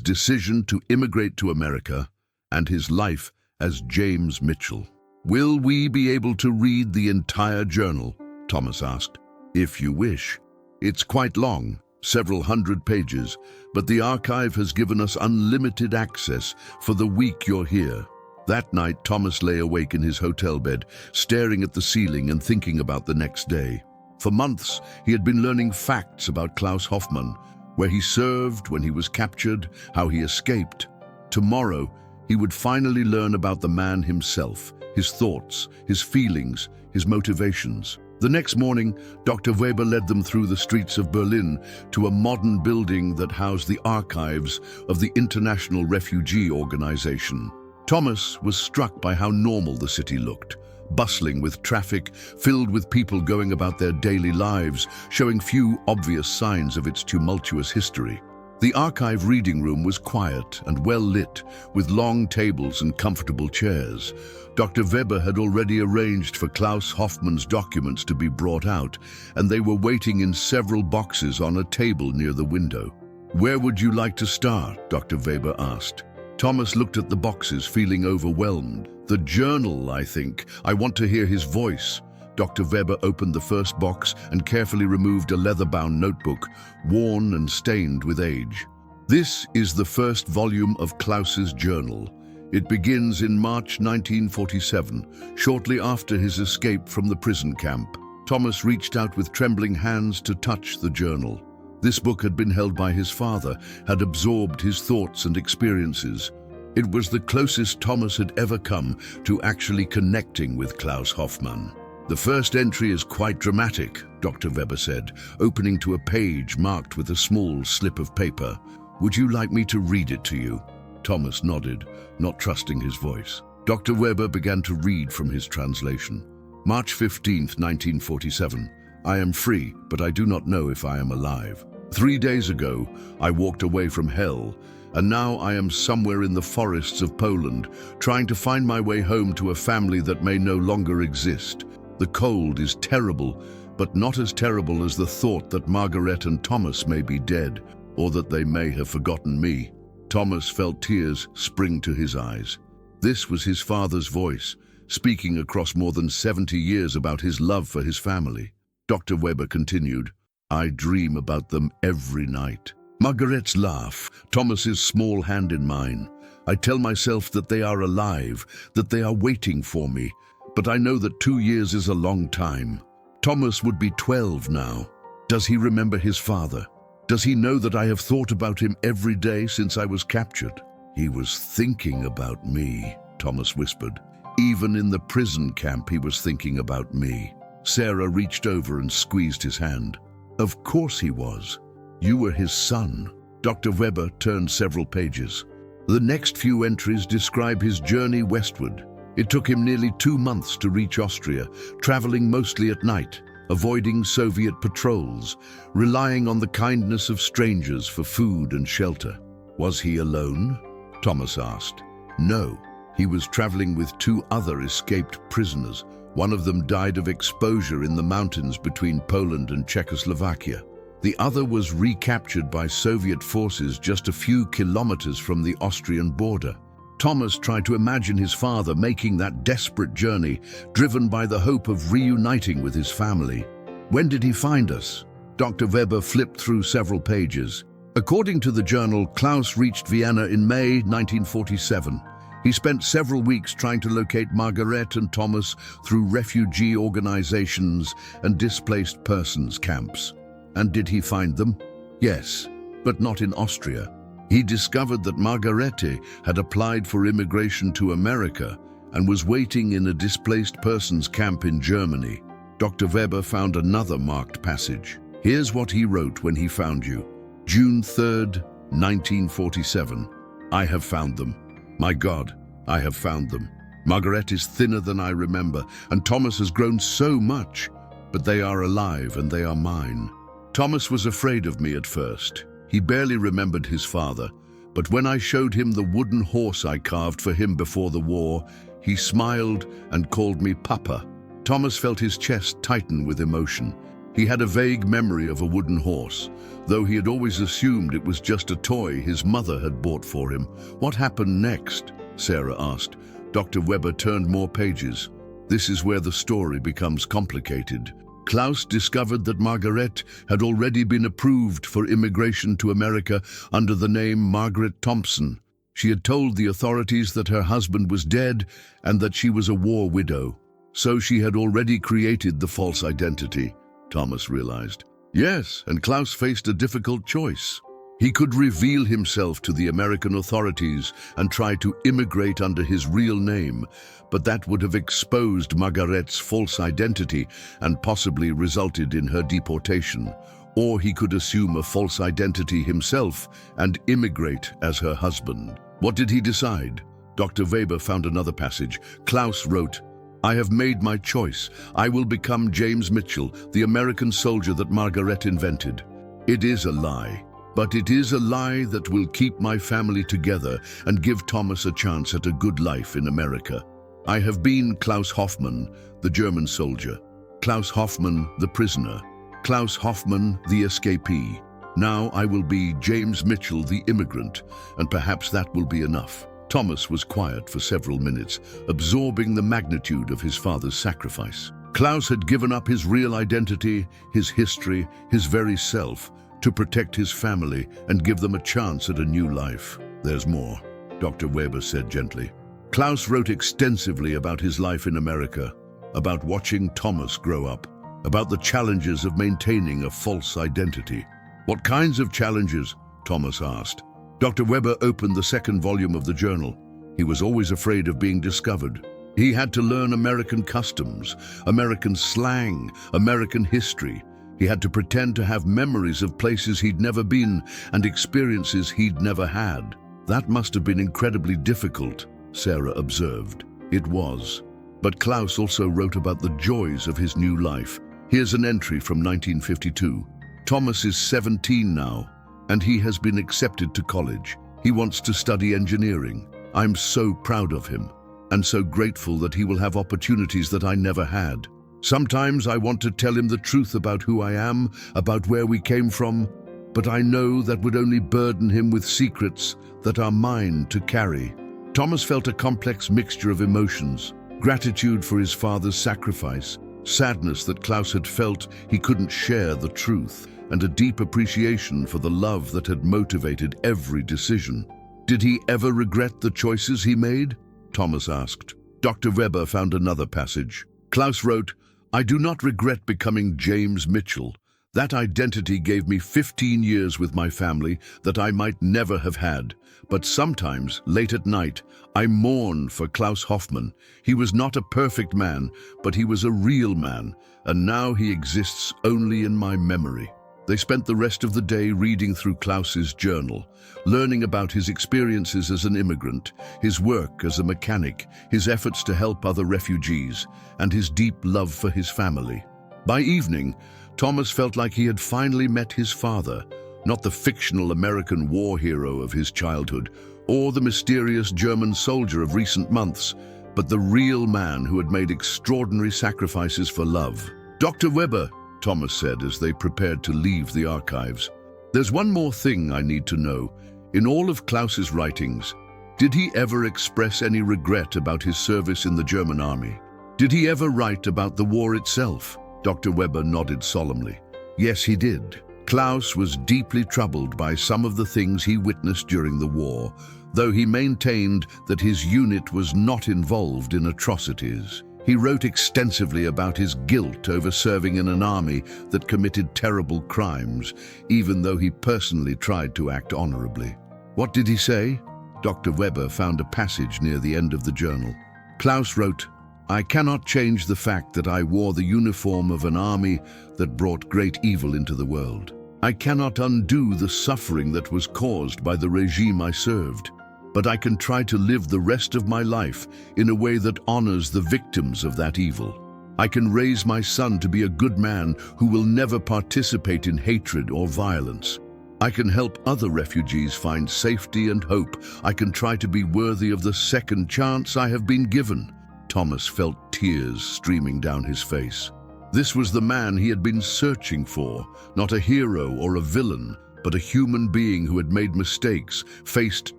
decision to immigrate to America, and his life as James Mitchell." "Will we be able to read the entire journal?" Thomas asked. "If you wish. It's quite long, several hundred pages, but the archive has given us unlimited access for the week you're here." That night, Thomas lay awake in his hotel bed, staring at the ceiling and thinking about the next day. For months, he had been learning facts about Klaus Hoffmann, where he served, when he was captured, how he escaped. Tomorrow, he would finally learn about the man himself, his thoughts, his feelings, his motivations. The next morning, Dr. Weber led them through the streets of Berlin to a modern building that housed the archives of the International Refugee Organization. Thomas was struck by how normal the city looked, bustling with traffic, filled with people going about their daily lives, showing few obvious signs of its tumultuous history. The archive reading room was quiet and well lit, with long tables and comfortable chairs. Dr. Weber had already arranged for Klaus Hoffmann's documents to be brought out, and they were waiting in several boxes on a table near the window. "Where would you like to start?" Dr. Weber asked. Thomas looked at the boxes, feeling overwhelmed. "The journal, I think. I want to hear his voice." Dr. Weber opened the first box and carefully removed a leather-bound notebook, worn and stained with age. "This is the first volume of Klaus's journal. It begins in March 1947, shortly after his escape from the prison camp." Thomas reached out with trembling hands to touch the journal. This book had been held by his father, had absorbed his thoughts and experiences. It was the closest Thomas had ever come to actually connecting with Klaus Hoffmann. "The first entry is quite dramatic," Dr. Weber said, opening to a page marked with a small slip of paper. "Would you like me to read it to you?" Thomas nodded, not trusting his voice. Dr. Weber began to read from his translation. "March 15th, 1947. I am free, but I do not know if I am alive. 3 days ago, I walked away from hell, and now I am somewhere in the forests of Poland, trying to find my way home to a family that may no longer exist. The cold is terrible, but not as terrible as the thought that Margaret and Thomas may be dead, or that they may have forgotten me." Thomas felt tears spring to his eyes. This was his father's voice, speaking across more than 70 years about his love for his family. Dr. Weber continued, "I dream about them every night. Margaret's laugh, Thomas's small hand in mine. I tell myself that they are alive, that they are waiting for me, but I know that 2 years is a long time." Thomas would be 12 now. Does he remember his father? Does he know that I have thought about him every day since I was captured? He was thinking about me, Thomas whispered. Even in the prison camp, he was thinking about me. Sarah reached over and squeezed his hand. Of course he was. You were his son. Dr. Weber turned several pages. The next few entries describe his journey westward. It took him nearly 2 months to reach Austria, traveling mostly at night, avoiding Soviet patrols, relying on the kindness of strangers for food and shelter. Was he alone? Thomas asked. No, he was traveling with 2 other escaped prisoners. One of them died of exposure in the mountains between Poland and Czechoslovakia. The other was recaptured by Soviet forces just a few kilometers from the Austrian border. Thomas tried to imagine his father making that desperate journey, driven by the hope of reuniting with his family. When did he find us? Dr. Weber flipped through several pages. According to the journal, Klaus reached Vienna in May 1947. He spent several weeks trying to locate Margaret and Thomas through refugee organizations and displaced persons camps. And did he find them? Yes, but not in Austria. He discovered that Margarete had applied for immigration to America and was waiting in a displaced persons camp in Germany. Dr. Weber found another marked passage. Here's what he wrote when he found you. June 3rd, 1947. I have found them. My God, I have found them. Margaret is thinner than I remember, and Thomas has grown so much, but they are alive and they are mine. Thomas was afraid of me at first. He barely remembered his father, but when I showed him the wooden horse I carved for him before the war, he smiled and called me Papa. Thomas felt his chest tighten with emotion. He had a vague memory of a wooden horse, though he had always assumed it was just a toy his mother had bought for him. What happened next? Sarah asked. Dr. Weber turned more pages. This is where the story becomes complicated. Klaus discovered that Margaret had already been approved for immigration to America under the name Margaret Thompson. She had told the authorities that her husband was dead and that she was a war widow. So she had already created the false identity, Thomas realized. Yes, and Klaus faced a difficult choice. He could reveal himself to the American authorities and try to immigrate under his real name, but that would have exposed Margaret's false identity and possibly resulted in her deportation. Or he could assume a false identity himself and immigrate as her husband. What did he decide? Dr. Weber found another passage. Klaus wrote, I have made my choice. I will become James Mitchell, the American soldier that Margaret invented. It is a lie. But it is a lie that will keep my family together and give Thomas a chance at a good life in America. I have been Klaus Hoffmann, the German soldier. Klaus Hoffmann, the prisoner. Klaus Hoffmann, the escapee. Now I will be James Mitchell, the immigrant, and perhaps that will be enough. Thomas was quiet for several minutes, absorbing the magnitude of his father's sacrifice. Klaus had given up his real identity, his history, his very self, to protect his family and give them a chance at a new life. There's more, Dr. Weber said gently. Klaus wrote extensively about his life in America, about watching Thomas grow up, about the challenges of maintaining a false identity. What kinds of challenges? Thomas asked. Dr. Weber opened the second volume of the journal. He was always afraid of being discovered. He had to learn American customs, American slang, American history. He had to pretend to have memories of places he'd never been and experiences he'd never had. That must have been incredibly difficult, Sarah observed. It was. But Klaus also wrote about the joys of his new life. Here's an entry from 1952. Thomas is 17 now, and he has been accepted to college. He wants to study engineering. I'm so proud of him, and so grateful that he will have opportunities that I never had. Sometimes I want to tell him the truth about who I am, about where we came from, but I know that would only burden him with secrets that are mine to carry. Thomas felt a complex mixture of emotions: gratitude for his father's sacrifice, sadness that Klaus had felt he couldn't share the truth, and a deep appreciation for the love that had motivated every decision. Did he ever regret the choices he made? Thomas asked. Dr. Weber found another passage. Klaus wrote, I do not regret becoming James Mitchell. That identity gave me 15 years with my family that I might never have had. But sometimes, late at night, I mourn for Klaus Hoffmann. He was not a perfect man, but he was a real man, and now he exists only in my memory. They spent the rest of the day reading through Klaus's journal, learning about his experiences as an immigrant, his work as a mechanic, his efforts to help other refugees, and his deep love for his family. By evening, Thomas felt like he had finally met his father, not the fictional American war hero of his childhood, or the mysterious German soldier of recent months, but the real man who had made extraordinary sacrifices for love. "Dr. Weber," Thomas said as they prepared to leave the archives, "there's one more thing I need to know. In all of Klaus's writings, did he ever express any regret about his service in the German army? Did he ever write about the war itself?" Dr. Weber nodded solemnly. "Yes, he did. Klaus was deeply troubled by some of the things he witnessed during the war, though he maintained that his unit was not involved in atrocities. He wrote extensively about his guilt over serving in an army that committed terrible crimes, even though he personally tried to act honorably." "What did he say?" Dr. Weber found a passage near the end of the journal. Klaus wrote, "I cannot change the fact that I wore the uniform of an army that brought great evil into the world. I cannot undo the suffering that was caused by the regime I served. But I can try to live the rest of my life in a way that honors the victims of that evil. I can raise my son to be a good man who will never participate in hatred or violence. I can help other refugees find safety and hope. I can try to be worthy of the second chance I have been given." Thomas felt tears streaming down his face. This was the man he had been searching for, not a hero or a villain, but a human being who had made mistakes, faced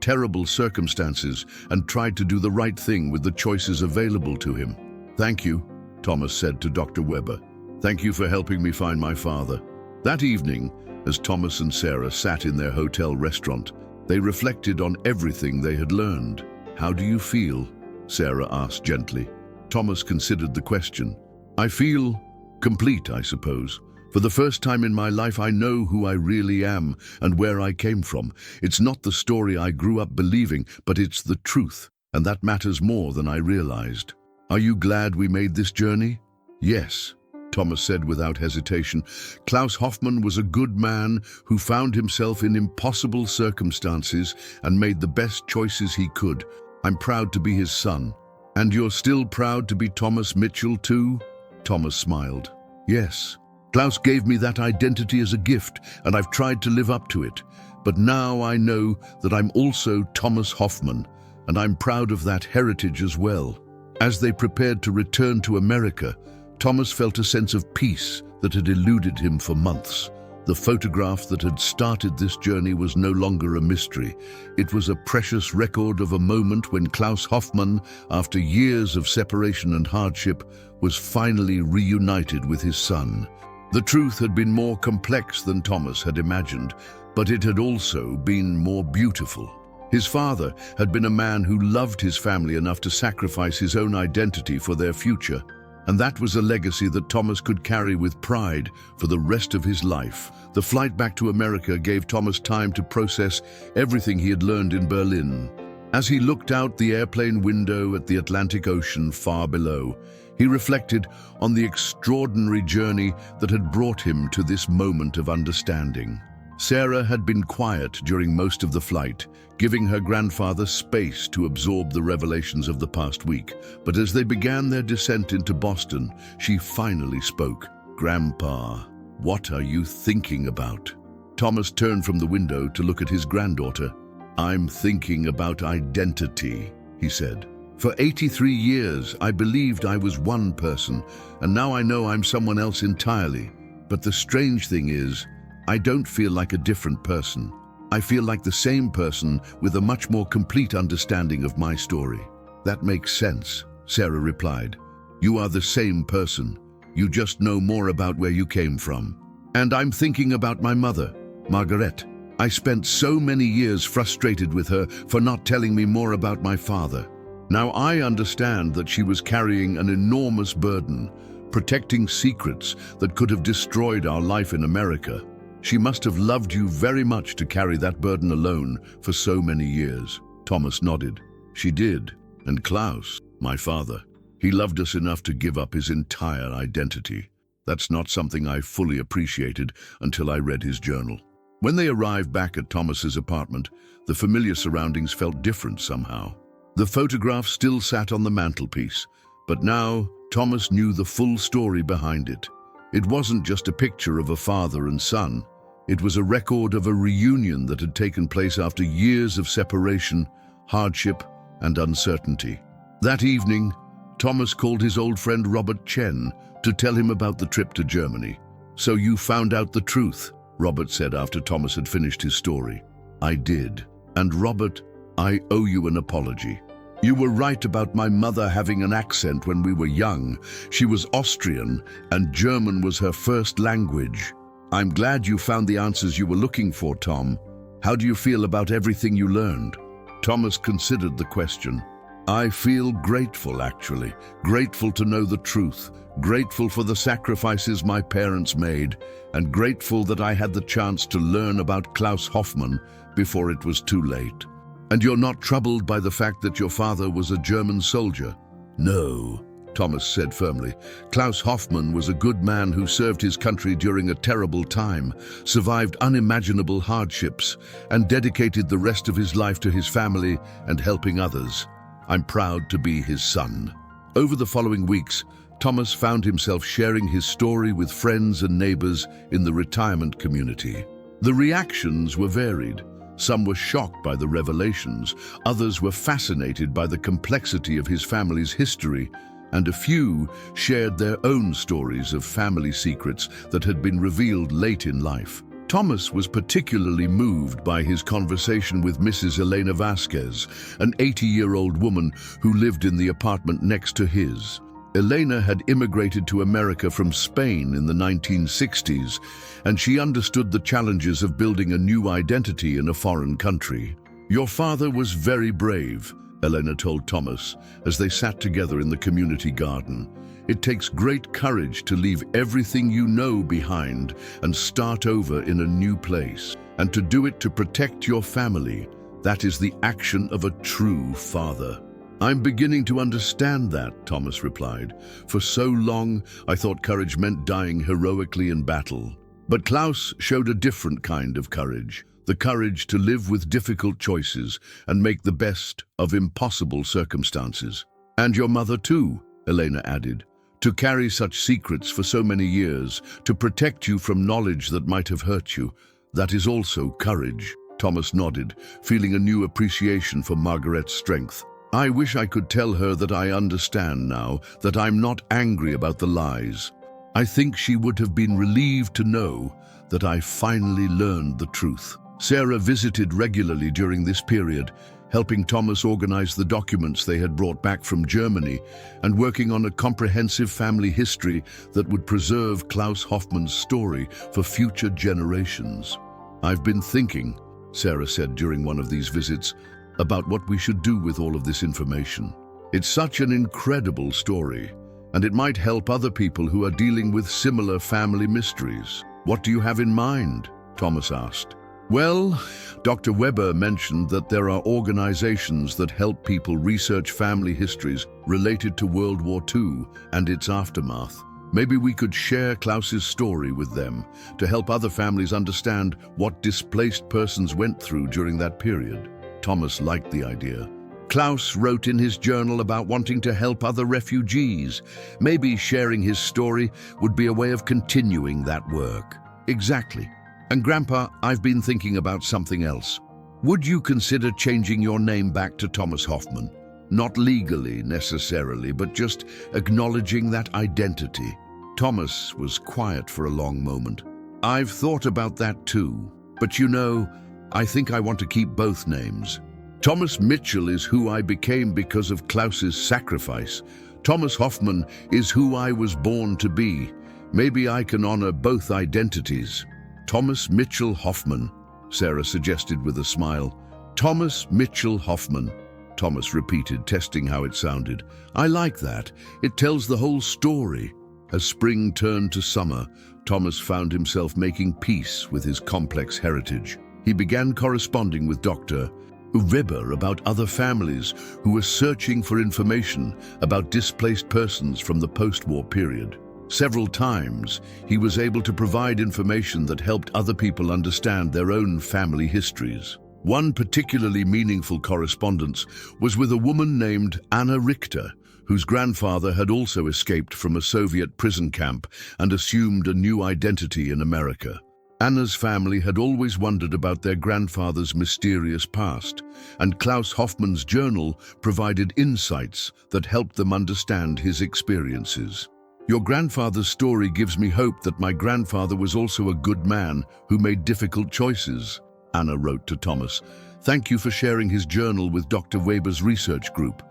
terrible circumstances, and tried to do the right thing with the choices available to him. "Thank you," Thomas said to Dr. Weber. "Thank you for helping me find my father." That evening, as Thomas and Sarah sat in their hotel restaurant, they reflected on everything they had learned. "How do you feel?" Sarah asked gently. Thomas considered the question. "I feel complete, I suppose. For the first time in my life, I know who I really am and where I came from. It's not the story I grew up believing, but it's the truth, and that matters more than I realized." "Are you glad we made this journey?" "Yes," Thomas said without hesitation. "Klaus Hoffmann was a good man who found himself in impossible circumstances and made the best choices he could. I'm proud to be his son." "And you're still proud to be Thomas Mitchell too?" Thomas smiled. "Yes. Klaus gave me that identity as a gift, and I've tried to live up to it. But now I know that I'm also Thomas Hoffmann, and I'm proud of that heritage as well." As they prepared to return to America, Thomas felt a sense of peace that had eluded him for months. The photograph that had started this journey was no longer a mystery. It was a precious record of a moment when Klaus Hoffmann, after years of separation and hardship, was finally reunited with his son. The truth had been more complex than Thomas had imagined, but it had also been more beautiful. His father had been a man who loved his family enough to sacrifice his own identity for their future, and that was a legacy that Thomas could carry with pride for the rest of his life. The flight back to America gave Thomas time to process everything he had learned in Berlin. As he looked out the airplane window at the Atlantic Ocean far below, he reflected on the extraordinary journey that had brought him to this moment of understanding. Sarah had been quiet during most of the flight, giving her grandfather space to absorb the revelations of the past week. But as they began their descent into Boston, she finally spoke. "Grandpa, what are you thinking about?" Thomas turned from the window to look at his granddaughter. "I'm thinking about identity," he said. "For 83 years, I believed I was one person, and now I know I'm someone else entirely. But the strange thing is, I don't feel like a different person. I feel like the same person with a much more complete understanding of my story." "That makes sense," Sarah replied. "You are the same person. You just know more about where you came from." "And I'm thinking about my mother, Margaret. I spent so many years frustrated with her for not telling me more about my father. Now I understand that she was carrying an enormous burden, protecting secrets that could have destroyed our life in America. She must have loved you very much to carry that burden alone for so many years." Thomas nodded. "She did. And Klaus, my father, he loved us enough to give up his entire identity. That's not something I fully appreciated until I read his journal." When they arrived back at Thomas's apartment, the familiar surroundings felt different somehow. The photograph still sat on the mantelpiece, but now Thomas knew the full story behind it. It wasn't just a picture of a father and son. It was a record of a reunion that had taken place after years of separation, hardship, and uncertainty. That evening, Thomas called his old friend Robert Chen to tell him about the trip to Germany. "So you found out the truth," Robert said after Thomas had finished his story. "I did. And Robert, I owe you an apology. You were right about my mother having an accent when we were young. She was Austrian, and German was her first language. I'm glad you found the answers you were looking for, Tom. How do you feel about everything you learned?" Thomas considered the question. "I feel grateful, actually. Grateful to know the truth. Grateful for the sacrifices my parents made, and grateful that I had the chance to learn about Klaus Hoffmann before it was too late." "And you're not troubled by the fact that your father was a German soldier?" "No," Thomas said firmly. "Klaus Hoffmann was a good man who served his country during a terrible time, survived unimaginable hardships, and dedicated the rest of his life to his family and helping others. I'm proud to be his son." Over the following weeks, Thomas found himself sharing his story with friends and neighbors in the retirement community. The reactions were varied. Some were shocked by the revelations, others were fascinated by the complexity of his family's history, and a few shared their own stories of family secrets that had been revealed late in life. Thomas was particularly moved by his conversation with Mrs. Elena Vasquez, an 80-year-old woman who lived in the apartment next to his. Elena had immigrated to America from Spain in the 1960s, and she understood the challenges of building a new identity in a foreign country. "Your father was very brave," Elena told Thomas as they sat together in the community garden. "It takes great courage to leave everything you know behind and start over in a new place. And to do it to protect your family, that is the action of a true father." "I'm beginning to understand that," Thomas replied. "For so long, I thought courage meant dying heroically in battle. But Klaus showed a different kind of courage, the courage to live with difficult choices and make the best of impossible circumstances." "And your mother too," Elena added. "To carry such secrets for so many years, to protect you from knowledge that might have hurt you, that is also courage." Thomas nodded, feeling a new appreciation for Margaret's strength. "I wish I could tell her that I understand now, that I'm not angry about the lies. I think she would have been relieved to know that I finally learned the truth." Sarah visited regularly during this period, helping Thomas organize the documents they had brought back from Germany and working on a comprehensive family history that would preserve Klaus Hoffmann's story for future generations. "I've been thinking," Sarah said during one of these visits, "about what we should do with all of this information. It's such an incredible story, and it might help other people who are dealing with similar family mysteries." "What do you have in mind?" Thomas asked. "Well, Dr. Weber mentioned that there are organizations that help people research family histories related to World War II and its aftermath. Maybe we could share Klaus's story with them to help other families understand what displaced persons went through during that period." Thomas liked the idea. Klaus wrote in his journal about wanting to help other refugees. Maybe sharing his story would be a way of continuing that work. "Exactly. And Grandpa, I've been thinking about something else. Would you consider changing your name back to Thomas Hoffmann? Not legally necessarily, but just acknowledging that identity." Thomas was quiet for a long moment. "I've thought about that too. But you know, I think I want to keep both names. Thomas Mitchell is who I became because of Klaus's sacrifice. Thomas Hoffmann is who I was born to be. Maybe I can honor both identities." "Thomas Mitchell Hoffmann," Sarah suggested with a smile. "Thomas Mitchell Hoffmann," Thomas repeated, testing how it sounded. "I like that. It tells the whole story." As spring turned to summer, Thomas found himself making peace with his complex heritage. He began corresponding with Dr. Weber about other families who were searching for information about displaced persons from the post-war period. Several times, he was able to provide information that helped other people understand their own family histories. One particularly meaningful correspondence was with a woman named Anna Richter, whose grandfather had also escaped from a Soviet prison camp and assumed a new identity in America. Anna's family had always wondered about their grandfather's mysterious past, and Klaus Hoffmann's journal provided insights that helped them understand his experiences. "Your grandfather's story gives me hope that my grandfather was also a good man who made difficult choices," Anna wrote to Thomas. "Thank you for sharing his journal with Dr. Weber's research group."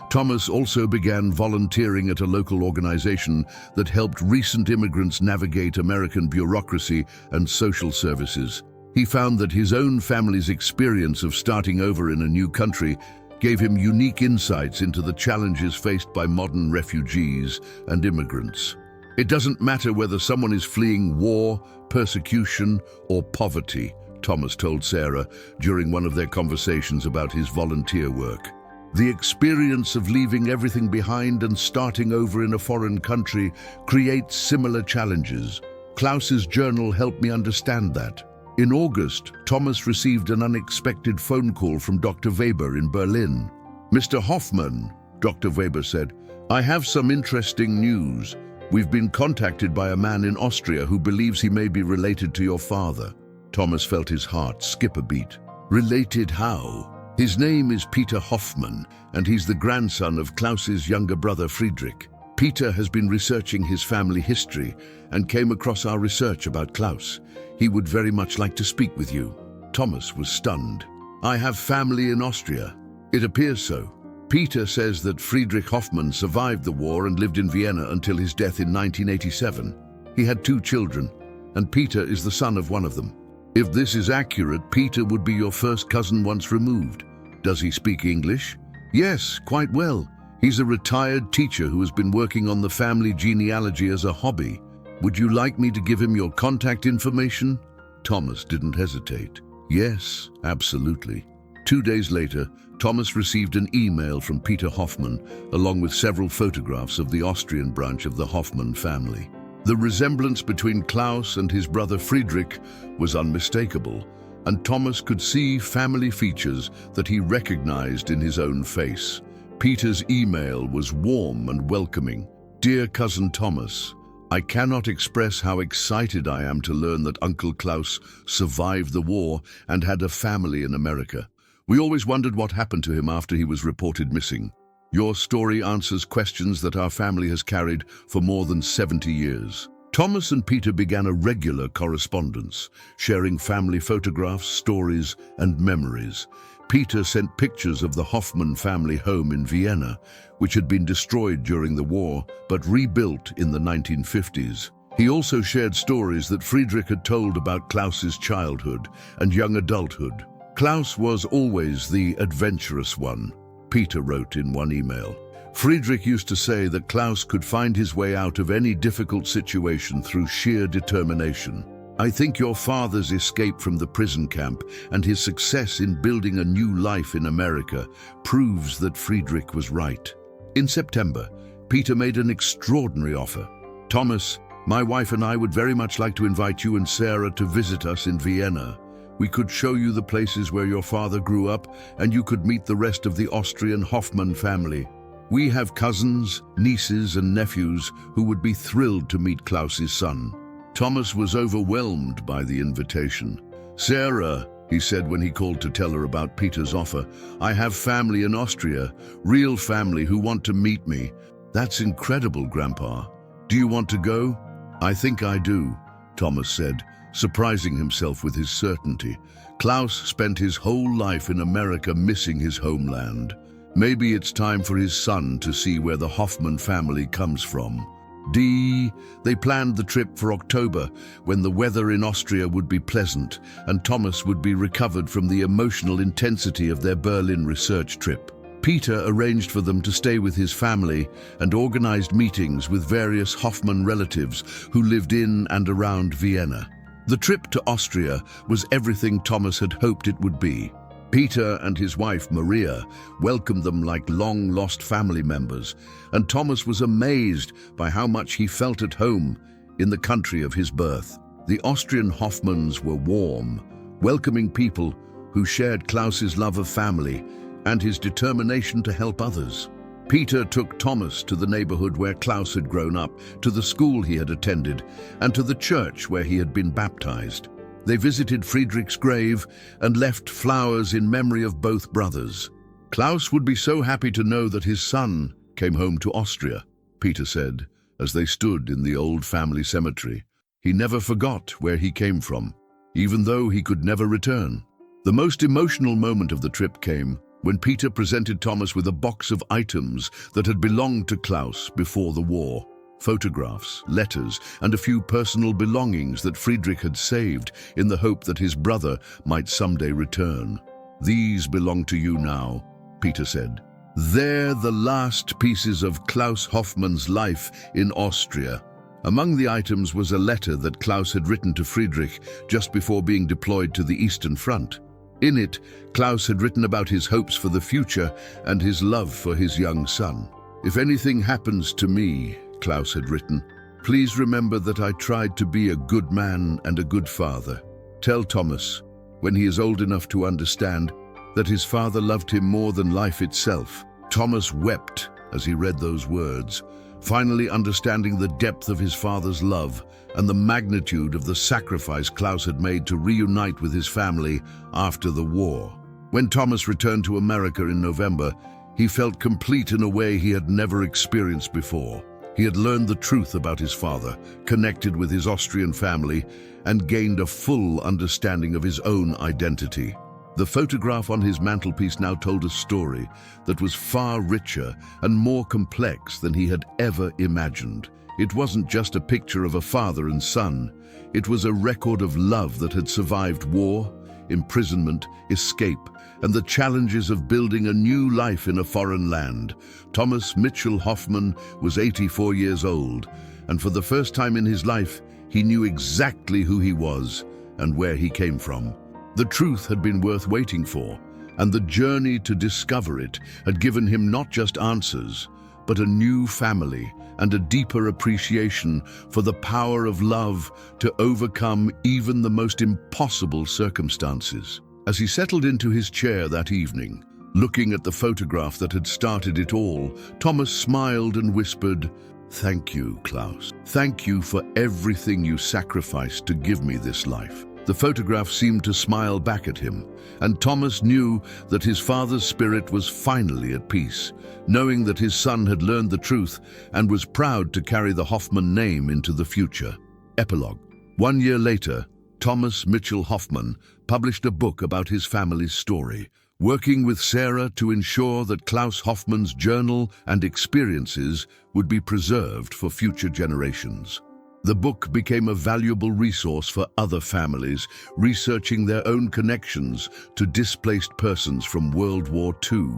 Thomas also began volunteering at a local organization that helped recent immigrants navigate American bureaucracy and social services. He found that his own family's experience of starting over in a new country gave him unique insights into the challenges faced by modern refugees and immigrants. "It doesn't matter whether someone is fleeing war, persecution, or poverty," Thomas told Sarah during one of their conversations about his volunteer work. "The experience of leaving everything behind and starting over in a foreign country creates similar challenges. Klaus's journal helped me understand that." In August, Thomas received an unexpected phone call from Dr. Weber in Berlin. "Mr. Hoffmann," Dr. Weber said, "I have some interesting news. We've been contacted by a man in Austria who believes he may be related to your father." Thomas felt his heart skip a beat. "Related how?" "His name is Peter Hoffmann, and he's the grandson of Klaus's younger brother Friedrich. Peter has been researching his family history and came across our research about Klaus. He would very much like to speak with you." Thomas was stunned. "I have family in Austria." "It appears so. Peter says that Friedrich Hoffmann survived the war and lived in Vienna until his death in 1987. He had 2 children, and Peter is the son of one of them. If this is accurate, Peter would be your first cousin once removed. Does he speak English?" "Yes, quite well. He's a retired teacher who has been working on the family genealogy as a hobby. Would you like me to give him your contact information?" Thomas didn't hesitate. "Yes, absolutely." 2 days later, Thomas received an email from Peter Hoffmann, along with several photographs of the Austrian branch of the Hoffmann family. The resemblance between Klaus and his brother Friedrich was unmistakable, and Thomas could see family features that he recognized in his own face. Peter's email was warm and welcoming. "Dear cousin Thomas, I cannot express how excited I am to learn that Uncle Klaus survived the war and had a family in America. We always wondered what happened to him after he was reported missing. Your story answers questions that our family has carried for more than 70 years. Thomas and Peter began a regular correspondence, sharing family photographs, stories, and memories. Peter sent pictures of the Hoffmann family home in Vienna, which had been destroyed during the war but rebuilt in the 1950s. He also shared stories that Friedrich had told about Klaus's childhood and young adulthood. "Klaus was always the adventurous one," Peter wrote in one email. "Friedrich used to say that Klaus could find his way out of any difficult situation through sheer determination. I think your father's escape from the prison camp and his success in building a new life in America proves that Friedrich was right." In September, Peter made an extraordinary offer. "Thomas, my wife and I would very much like to invite you and Sarah to visit us in Vienna. We could show you the places where your father grew up, and you could meet the rest of the Austrian Hoffmann family. We have cousins, nieces, and nephews who would be thrilled to meet Klaus's son." Thomas was overwhelmed by the invitation. "Sarah," he said when he called to tell her about Peter's offer, "I have family in Austria, real family who want to meet me." "That's incredible, Grandpa. Do you want to go?" "I think I do," Thomas said, surprising himself with his certainty. Klaus spent his whole life in America missing his homeland. Maybe it's time for his son to see where the Hoffmann family comes from. They planned the trip for October, when the weather in Austria would be pleasant and Thomas would be recovered from the emotional intensity of their Berlin research trip. Peter arranged for them to stay with his family and organized meetings with various Hoffmann relatives who lived in and around Vienna. The trip to Austria was everything Thomas had hoped it would be. Peter and his wife Maria welcomed them like long-lost family members, and Thomas was amazed by how much he felt at home in the country of his birth. The Austrian Hoffmanns were warm, welcoming people who shared Klaus's love of family and his determination to help others. Peter took Thomas to the neighborhood where Klaus had grown up, to the school he had attended, and to the church where he had been baptized. They visited Friedrich's grave and left flowers in memory of both brothers. Klaus would be so happy to know that his son came home to Austria, Peter said, as they stood in the old family cemetery. He never forgot where he came from, even though he could never return. The most emotional moment of the trip came when Peter presented Thomas with a box of items that had belonged to Klaus before the war. Photographs, letters, and a few personal belongings that Friedrich had saved in the hope that his brother might someday return. "These belong to you now," Peter said. "They're the last pieces of Klaus Hoffmann's life in Austria." Among the items was a letter that Klaus had written to Friedrich just before being deployed to the Eastern Front. In it, Klaus had written about his hopes for the future and his love for his young son. "If anything happens to me," Klaus had written, "please remember that I tried to be a good man and a good father. Tell Thomas, when he is old enough to understand, that his father loved him more than life itself." Thomas wept as he read those words, finally understanding the depth of his father's love and the magnitude of the sacrifice Klaus had made to reunite with his family after the war. When Thomas returned to America in November, he felt complete in a way he had never experienced before. He had learned the truth about his father, connected with his Austrian family, and gained a full understanding of his own identity. The photograph on his mantelpiece now told a story that was far richer and more complex than he had ever imagined. It wasn't just a picture of a father and son. It was a record of love that had survived war, imprisonment, escape, and the challenges of building a new life in a foreign land. Thomas Mitchell Hoffmann was 84 years old, and for the first time in his life, he knew exactly who he was and where he came from. The truth had been worth waiting for, and the journey to discover it had given him not just answers, but a new family and a deeper appreciation for the power of love to overcome even the most impossible circumstances. As he settled into his chair that evening, looking at the photograph that had started it all, Thomas smiled and whispered, "Thank you, Klaus. Thank you for everything you sacrificed to give me this life." The photograph seemed to smile back at him, and Thomas knew that his father's spirit was finally at peace, knowing that his son had learned the truth and was proud to carry the Hoffmann name into the future. Epilogue. 1 year later, Thomas Mitchell Hoffmann published a book about his family's story, working with Sarah to ensure that Klaus Hoffmann's journal and experiences would be preserved for future generations. The book became a valuable resource for other families researching their own connections to displaced persons from World War II.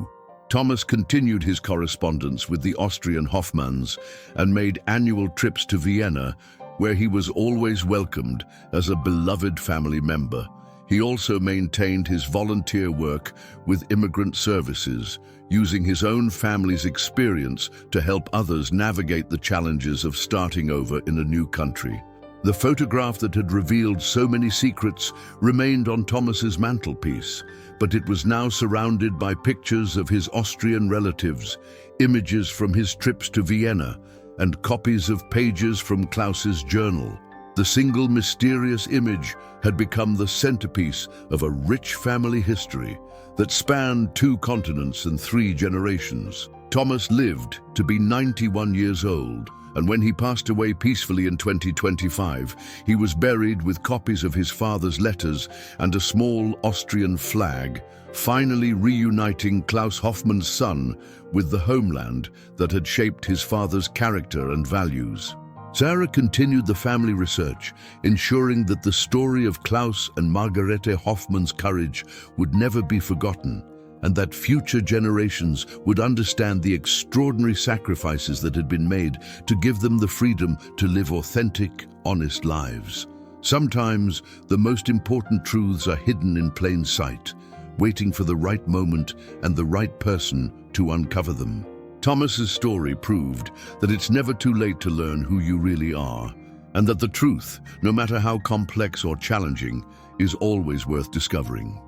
Thomas continued his correspondence with the Austrian Hoffmanns and made annual trips to Vienna, where he was always welcomed as a beloved family member. He also maintained his volunteer work with immigrant services, using his own family's experience to help others navigate the challenges of starting over in a new country. The photograph that had revealed so many secrets remained on Thomas's mantelpiece, but it was now surrounded by pictures of his Austrian relatives, images from his trips to Vienna, and copies of pages from Klaus's journal. The single mysterious image had become the centerpiece of a rich family history that spanned 2 continents and 3 generations. Thomas lived to be 91 years old, and when he passed away peacefully in 2025, he was buried with copies of his father's letters and a small Austrian flag, finally reuniting Klaus Hoffmann's son with the homeland that had shaped his father's character and values. Sarah continued the family research, ensuring that the story of Klaus and Margarete Hoffmann's courage would never be forgotten. and that future generations would understand the extraordinary sacrifices that had been made to give them the freedom to live authentic, honest lives. Sometimes, the most important truths are hidden in plain sight, waiting for the right moment and the right person to uncover them. Thomas's story proved that it's never too late to learn who you really are, and that the truth, no matter how complex or challenging, is always worth discovering.